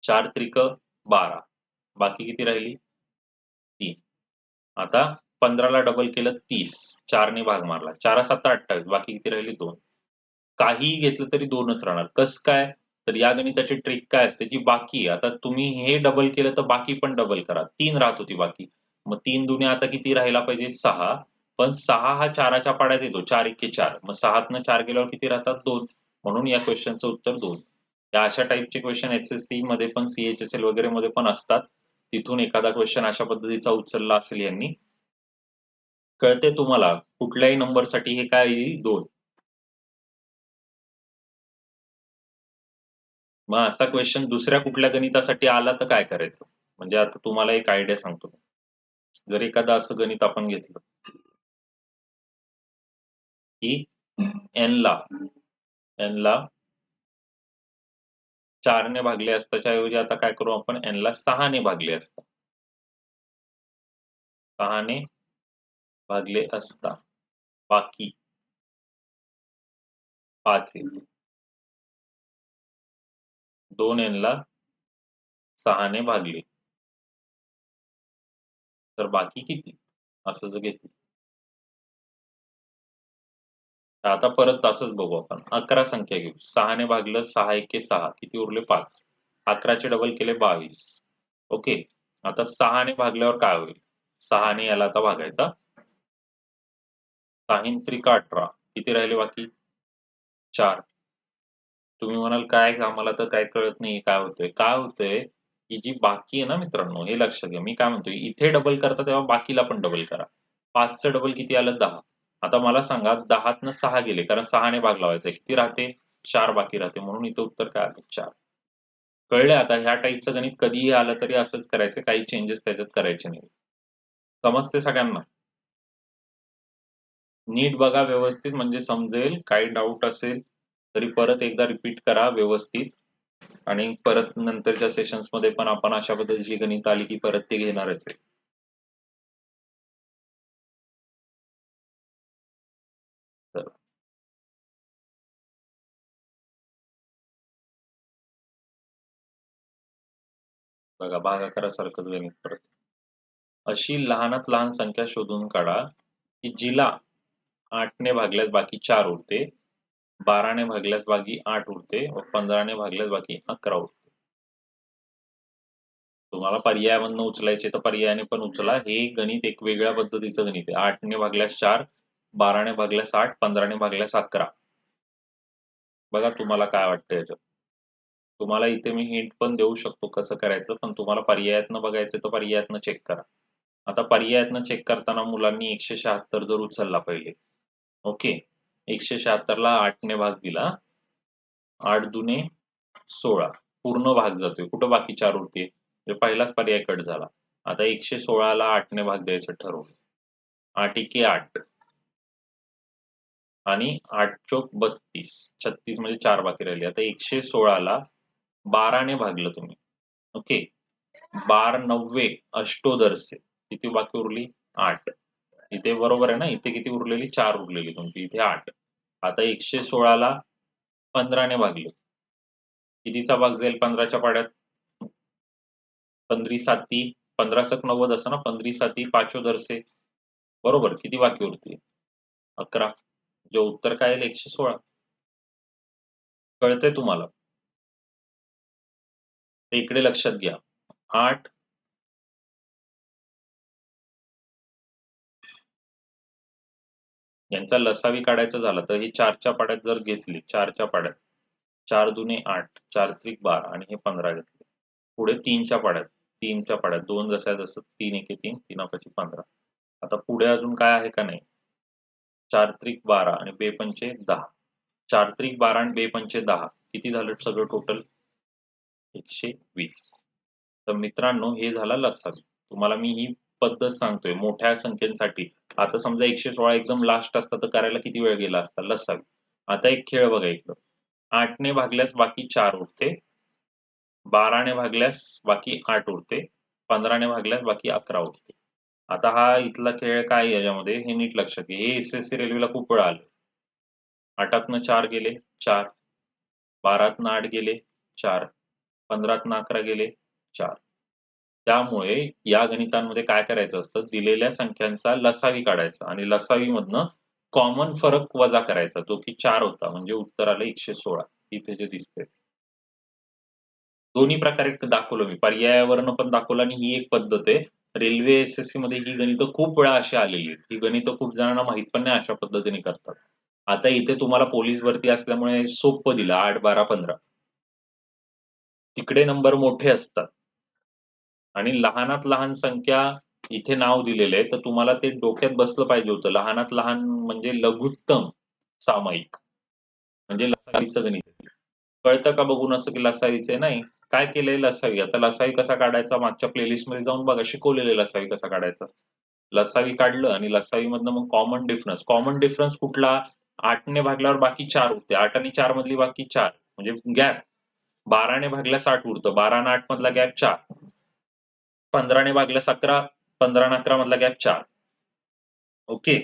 4 त्रिक 12. बाकी किती राहिली? 3. आता 15 ला डबल केलं 30. 4 ने भाग मारला. 4 7 28. बाकी किती राहिली? 2. काहीही घेतलं तरी 2च राहणार. कसं काय? तर या गणिताची ट्रिक काय असते, जी बाकी आहे. आता तुम्ही हे डबल केलं तर बाकी पण डबल करा. 3 राहत होती बाकी. मग 3 दुने आता किती राहायला पाहिजे? 6. पण 6 हा 4च्या पाड्यात येतो. 4 एके 4. मग 6तनं 4 गेल्यावर किती राहतात? 2. म्हणून या क्वेश्चनचं उत्तर 2. या अशा टाइपचे क्वेश्चन एस-एस-सी मध्ये पण, सी-एच-एस-एल वगैरे मध्ये पण असतात. तिथून एखादा क्वेश्चन अशा पद्धतीचा उचलला असेल यांनी. कळते तुम्हाला? कुठल्याही नंबरसाठी हे काय येईल? 2. मग असा क्वेश्चन दुसऱ्या कुठल्या गणितासाठी आला तर काय करायचं? म्हणजे आता तुम्हाला एक आयडिया सांगतो. जर एखादं असं गणित आपण घेतलं की एन ला 4 ने भागले असताच्या ऐवजी आता काय करू आपण? एन ला 6 ने भागले असता. 6 ने भागले असता बाकी 5 येईल. 2 एन ला 6 ने भागले तर बाकी किती? असं जर घेतलं. तर आता परत असंच बघू आपण. 11 संख्या घेऊ. 6 ने भागलं, 6 एके 6. किती उरले? 5. 11 चे डबल केले 22. ओके. आता 6 ने भागल्यावर काय होईल? 6 ने याला आता भागायचा. 6 त्रिक 18. किती राहिले बाकी? 4. तुम्ही म्हणाल काय आम्हाला तर काय कळत नाही काय होतंय? काय होतंय, ही जी बाकी आहे ना मित्रांनो, हे लक्षात घ्या. मी काय म्हणतोय, इथे डबल करता तेव्हा बाकीला पण डबल करा. 5चं डबल किती आलं? 10. आता मला सांगा 10तनं 6 गेले कारण 6 ने भाग लावायचा आहे. किती राहते? 4 बाकी राहते. म्हणून इथं उत्तर काय आलं? 4. कळलं आता? ह्या टाइपचं गणित कधीही आलं तरी असंच करायचं. काही चेंजेस त्याच्यात करायचे नाही. समजते सगळ्यांना? नीट बघा व्यवस्थित म्हणजे समजेल. काही डाऊट असेल तरी परत एकदा रिपीट करा व्यवस्थित. आणि परत नंतरच्या सेशन्समध्ये पण आपण अशा पद्धतीची गणित आली की परत ते घेणारच आहे. तर बघा, भागाकारासारखंच गणित परत. अशी लहानात लहान संख्या शोधून काढा की जिला 8 ने भागल्यास बाकी 4 उरते, 12 ने भागल्यास बाकी 8 उरते व 15 ने भागल्यास बाकी 11 उरते. तुम्हाला पर्यायामधनं उचलायचे तर पर्यायाने पण उचला. हे गणित एक वेगळ्या पद्धतीचं गणित आहे. 8 ने भागल्यास 4, 12 ने भागल्यास 8, 15 ने भागल्यास 11. बघा तुम्हाला काय वाटतं याच्यात. तुम्हाला इथे मी हिंट पण देऊ शकतो कसं करायचं, पण तुम्हाला पर्यायातनं बघायचं तर पर्यायातनं चेक करा. आता पर्यायातनं चेक करताना मुलांनी 176 जर उचलला पहिले. ओके. 176 ला 8 ने भाग दिला. 8 दुने 16. पूर्ण भाग जातोय. कुठं बाकी 4 उरते? म्हणजे पहिलाच पर्याय कट झाला. आता 116 ला 8 ने भाग द्यायचं ठरवलं. 8 एके 8. आणि 8 चोक 32, 36 म्हणजे 4 बाकी राहिली. आता 116ला 12ने भागलं तुम्ही. ओके. 12 9 अष्टोदरसे किती बाकी उरली? 8. इथे बरोबर आहे ना, इथे किती उरलेली? 4 उरलेली तुमची, इथे 8. आता 116ला 15ने भागलं. कितीचा भाग जाईल 15च्या पाड्यात? 15 साती 15 सक 90 असतं ना, 15 साती पाचोदरसे. बरोबर. किती बाकी उरते? 11. जे उत्तर काय येईल? 116. कळतंय तुम्हाला? ते इकडे लक्षात घ्या. 8 यांचा लसावी काढायचा झाला तर ही 4च्या पाड्यात जर घेतली, 4च्या पाड्यात 4 दुने 8, 4 त्रिक 12 आणि हे 15 घेतले. पुढे 3च्या पाड्यात, 3च्या पाड्यात 2 जसं आहे तसं 3 एके 3, 3 पाची 15. आता पुढे अजून काय आहे का नाही? 4 त्रिक 12 आणि बे पंचे 10. 4 त्रिक 12 आणि बे पंचे 10. किती झालं सगळं टोटल? 120. तर मित्रांनो हे झाला लसावी. तुम्हाला मी ही पद्धत सांगतोय मोठ्या संख्येसाठी. आता समजा 116 एकदम लास्ट असता तर करायला किती वेळ गेला असता? लसावी. आता एक खेळ बघा इकडं. 8ने भागल्यास बाकी 4 उरते. 12ने भागल्यास बाकी 8 उरते. 15ने भागल्यास बाकी 11 उरते. आता हा इथला खेळ काय आहे याच्यामध्ये हे नीट लक्षात घ्या. हे एस-एस-सी रेल्वेला खूप वेळा आलं. 8तनं 4 गेले 4. 12तनं 8 गेले 4. 15तनं 11 गेले 4. त्यामुळे या गणितांमध्ये काय करायचं असतं, दिलेल्या संख्यांचा लसावी काढायचा आणि लसावीमधनं कॉमन फरक वजा करायचा, जो की 4 होता. म्हणजे उत्तर आलं 116. इथे जे दिसतंय. दोन्ही प्रकारे दाखवलं मी. पर्यायावरनं पण दाखवलं आणि ही एक पद्धत आहे. रेल्वे एस-एस-सी मध्ये ही गणितं खूप वेळा अशी आलेली आहेत. ही गणितं खूप जणांना माहीत पण नाही अशा पद्धतीने करतात. आता इथे तुम्हाला पोलीस भरती असल्यामुळे सोप्पं दिलं 8, 12, 15. तिकडे नंबर मोठे असतात. आणि लहानात लहान संख्या इथे नाव दिलेलं आहे, तर तुम्हाला ते डोक्यात बसलं पाहिजे होतं. लहानात लहान म्हणजे लघुत्तम सामायिक. म्हणजे लसावीचं गणित आहे. कळतं का बघून असं की लसावीचं आहे? नाही. काय केलंय लसावी? आता लसावी कसा काढायचा मागच्या प्लेलिस्टमध्ये जाऊन बघा. शिकवलेलं लसावी कसा काढायचा. लसावी काढलं आणि लसावीमधनं मग कॉमन डिफरन्स. कॉमन डिफरन्स कुठला? 8ने भागल्यावर बाकी 4 उरते. 8 आणि 4 मधली बाकी 4 म्हणजे गॅप. 12ने भागल्यास 8 उरतं. 12 आणि 8 मधला गॅप 4. 15ने भागल्यास 11, 15 आणि 11 मधला गॅप 4. ओके.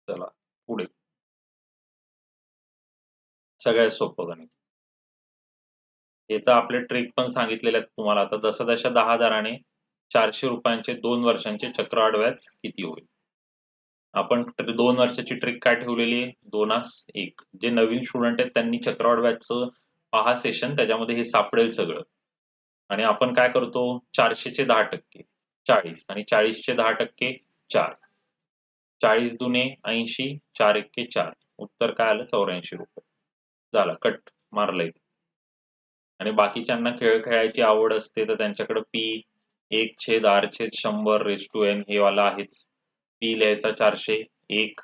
चला पुढे. सगळ्यात सोपं गणित. हे तर आपले ट्रिक पण सांगितलेले आहेत तुम्हाला. आता दशा 10 दराने 400 रुपयांचे 2 वर्षांचे चक्रवाढ व्याज किती होईल? आपण 2 वर्षाची ट्रिक काय ठेवलेली आहे? 2 1. जे नवीन स्टुडंट आहेत त्यांनी चक्रवाढ व्याजचं पहा सेशन, त्याच्यामध्ये हे सापडेल सगळं. आणि आपण काय करतो? 400चे 10% 40 आणि 40चे 10% 4. 40 दुने 80, 4 एक्के 4. उत्तर काय आलं? 84 रुपये. झालं कट. मारलं इथे. आणि बाकीच्यांना खेळ खेळायची आवड असते तर त्यांच्याकडे पी 1/r/100 हे वाला आहेच. पी लिहायचा 400, 1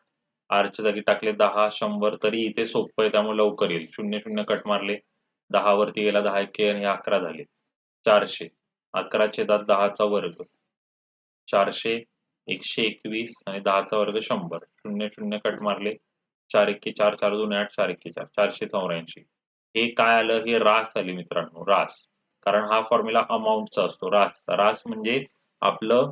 आरच्या जागी टाकले 10, 100 तरी इथे सोपं आहे त्यामुळे लवकर येईल. 0 0 कट मारले. 10 वरती गेला 10 एक्के आणि 11 झाले. 400. 11/10चा वर्ग. 400, 121 आणि 10चा वर्ग 100. 0 0 कट मारले. 4 एक्के 4, 4 2 8, 4 एक्के 4. 484. हे काय आलं? हे रास आली मित्रांनो, रास. कारण हा फॉर्म्युला अमाउंटचा असतो. रास. रास म्हणजे आपलं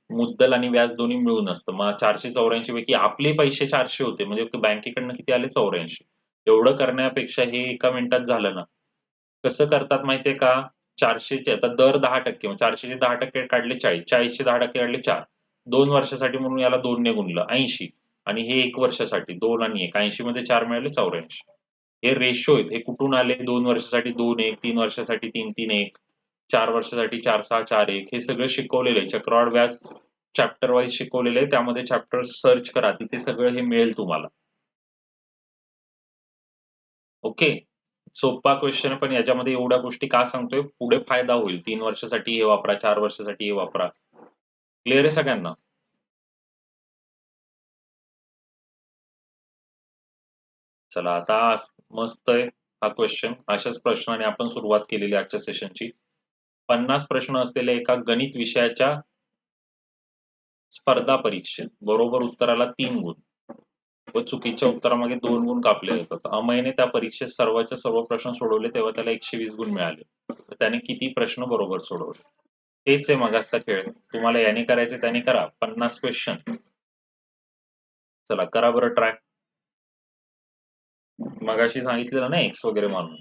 मुद्दल आणि व्याज दोन्ही मिळून असतं. मग 484 पैकी आपले पैसे 400 होते. म्हणजे बँकेकडनं किती आले? 84. एवढं करण्यापेक्षा हे एका मिनिटात झालं ना. कसं करतात माहितीये का? 400चे आता दर 10%. मग 400चे 10% काढले 40. 40चे 10% काढले 4. 2 वर्षासाठी म्हणून याला 2 ने गुणलं 80. आणि हे 1 वर्षासाठी 2 आणि 1. 80 मध्ये 4 मिळाले 84. हे रेशो आहेत. हे कुठून आले? 2 वर्षासाठी 2 1, 3 वर्षासाठी 3 3 1, 4 वर्षासाठी 4 6 4 1. हे सगळं शिकवलेलं आहे. चक्रवाढ व्याज चॅप्टर वाईज शिकवलेलं आहे. त्यामध्ये चॅप्टर सर्च करा. तिथे सगळं हे मिळेल तुम्हाला. ओके. सोपा क्वेश्चन पण याच्यामध्ये एवढ्या गोष्टी का सांगतोय? पुढे फायदा होईल. 3 वर्षासाठी हे वापरा, 4 वर्षासाठी हे वापरा. क्लिअर आहे सगळ्यांना? चला आता मस्त आहे हा क्वेश्चन. अशाच प्रश्नाने आपण सुरुवात केलेली आजच्या सेशनची. 50 प्रश्न असलेल्या एका गणित विषयाच्या स्पर्धा परीक्षेत बरोबर उत्तराला 3 गुण व चुकीच्या उत्तरामागे 2 गुण कापले जातात. अमयने त्या परीक्षेत सर्वच्या सर्व प्रश्न सोडवले तेव्हा त्याला 120 गुण मिळाले. तर त्याने किती प्रश्न बरोबर सोडवले? तेच आहे मगासचा खेळ. तुम्हाला याने करायचे त्याने करा. 50 क्वेश्चन. चला करा बरं ट्राय. मगाशी सांगितलेलं ना एक्स वगैरे म्हणून.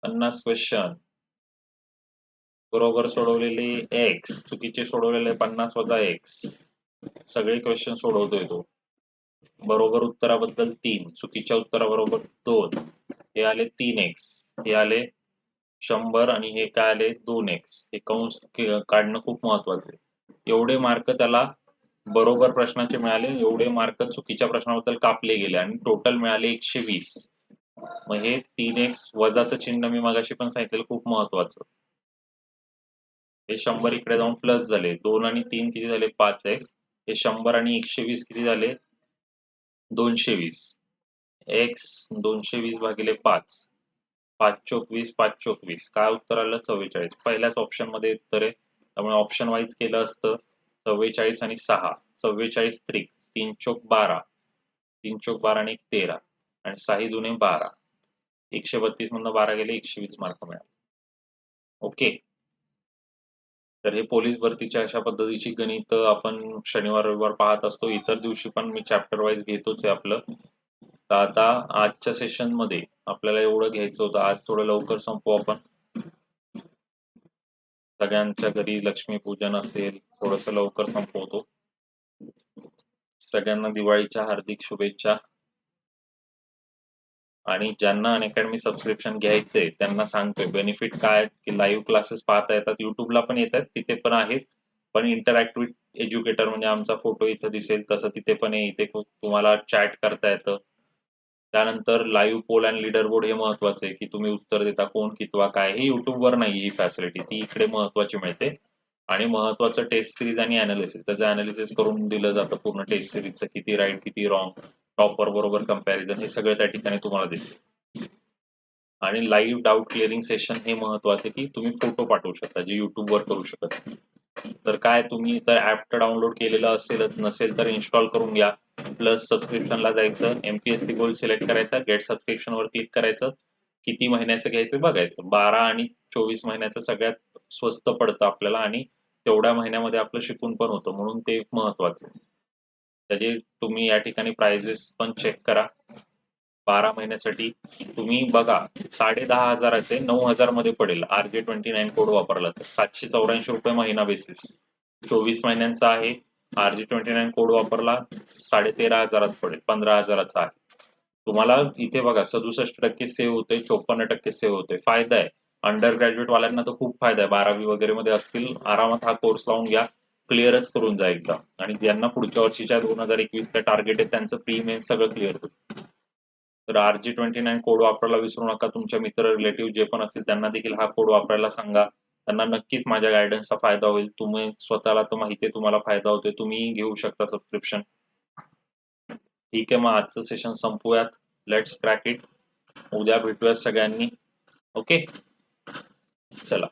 पन्नास क्वेश्चन बरोबर सोडवलेले एक्स, चुकीचे सोडवलेले 50 वजा एक्स. सगळे क्वेश्चन सोडवतोय तो. बरोबर उत्तराबद्दल 3, चुकीच्या उत्तराबरोबर 2. हे आले 3x, हे आले 100 आणि हे काय आले 2x. हे कंस काढणं खूप महत्वाचं आहे. एवढे मार्क त्याला बरोबर प्रश्नाचे मिळाले, एवढे मार्क चुकीच्या प्रश्नाबद्दल कापले गेले आणि टोटल मिळाले 120. मग हे 3x वजाचं चिन्ह मी मगाशी पण सांगितलेलं खूप महत्वाचं. हे 100 इकडे जाऊन प्लस झाले. 2 आणि 3 किती झाले 5x. हे 100 आणि 120 किती झाले 220. x 220 भागिले 5. 5 चोक 20, 5 चोक 20. काय उत्तर आलं 44. पहिल्याच ऑप्शन मध्ये उत्तर आहे. त्यामुळे ऑप्शन वाईज केलं असतं 44 आणि 6. 44 त्रिक 3 चोक 12. 3 चोक 12 आणि 13 आणि 6 दुने 12. 132 मधनं 12 गेले 120 मार्क मिळाले. ओके. तर हे पोलीस भरतीच्या अशा पद्धतीची गणित आपण शनिवार रविवार पाहत असतो. इतर दिवशी पण मी चॅप्टर वाईज घेतोच आहे आपलं. तर आता आजच्या सेशन मध्ये आपल्याला एवढं घ्यायचं होतं. आज थोडं लवकर संपू आपण. सगळ्यांच्या घरी लक्ष्मीपूजन असेल, थोडस लवकर संपवतो. सगळ्यांना दिवाळीच्या हार्दिक शुभेच्छा. आणि ज्यांना अनअकॅडमी सबस्क्रिप्शन घ्यायचंय त्यांना सांगतोय बेनिफिट काय की लाईव्ह क्लासेस पाहता येतात. युट्यूबला पण येतात, तिथे पण आहेत. पण इंटरॅक्टिव्ह एज्युकेटर म्हणजे आमचा फोटो इथं दिसेल तसं तिथे पण आहे. इथे तुम्हाला चॅट करता येतं. त्यानंतर live poll and leaderboard हे महत्वाचं आहे की तुम्ही उत्तर देता कोण कितवा काय. हे युट्यूबवर नाही ही फॅसिलिटी, ती इकडे महत्वाची मिळते. आणि महत्वाचं टेस्ट सिरीज आणि अनालिसिस, त्याचं अनालिसिस करून दिलं जातं पूर्ण टेस्ट सिरीजचं, किती राईट किती रॉंग, टॉपर बरोबर कंपॅरिझन, हे सगळं त्या ठिकाणी तुम्हाला दिसेल. आणि लाईव्ह डाऊट क्लिअरिंग सेशन हे महत्वाचे की तुम्ही फोटो पाठवू शकता जे युट्यूबवर करू शकत. तर काय तुम्ही तर ऍप डाउनलोड केलेलं असेलच, नसेल तर इन्स्टॉल करून घ्या. प्लस सबस्क्रिप्शनला जायचं, MPSC गोल्ड सिलेक्ट करायचा, गेट सबस्क्रिप्शन वर क्लिक करायचं, किती महिन्याचं घ्यायचं बघायचं. 12 आणि 24 महिन्याचं सगळ्यात स्वस्त पडतं आपल्याला आणि तेवढ्या महिन्यामध्ये आपलं शिकून पण होतं, म्हणून ते महत्वाचं. त्याचे तुम्ही या ठिकाणी प्राइजेस पण चेक करा. 12 महिन्यासाठी तुम्ही बघा 10,500चे 9,000 मध्ये पडेल RJ29 कोड वापरला तर. 784 रुपये महिना बेसिस. 24 महिन्यांचा आहे. RJ29 कोड वापरला 13,500 पडेल, 15,000चा आहे. तुम्हाला इथे बघा 67% सेव्ह होते, 54% सेव्ह होते. फायदा आहे. अंडर ग्रॅज्युएट वाल्यांना तर खूप फायदा आहे. 12वी वगैरे मध्ये असतील, आरामात हा कोर्स लावून घ्या, क्लिअरच करून जायचा. आणि ज्यांना पुढच्या वर्षीच्या 2021 टार्गेट आहे त्यांचं प्री मेन्स सगळं क्लिअर होईल. तर RJ29 कोड वापरायला विसरू नका. तुमच्या मित्र रिलेटिव्ह जे पण असतील त्यांना देखील हा कोड वापरायला सांगा. त्यांना नक्कीच माझ्या गायडन्सचा फायदा होईल. तुम्ही स्वतःला तर माहिती आहे तुम्हाला फायदा होतोय, तुम्ही घेऊ शकता सबस्क्रिप्शन. ठीक आहे, मग आजचं सेशन संपूयात. Let's crack it. उद्या भेटूयात सगळ्यांनी. ओके, चला.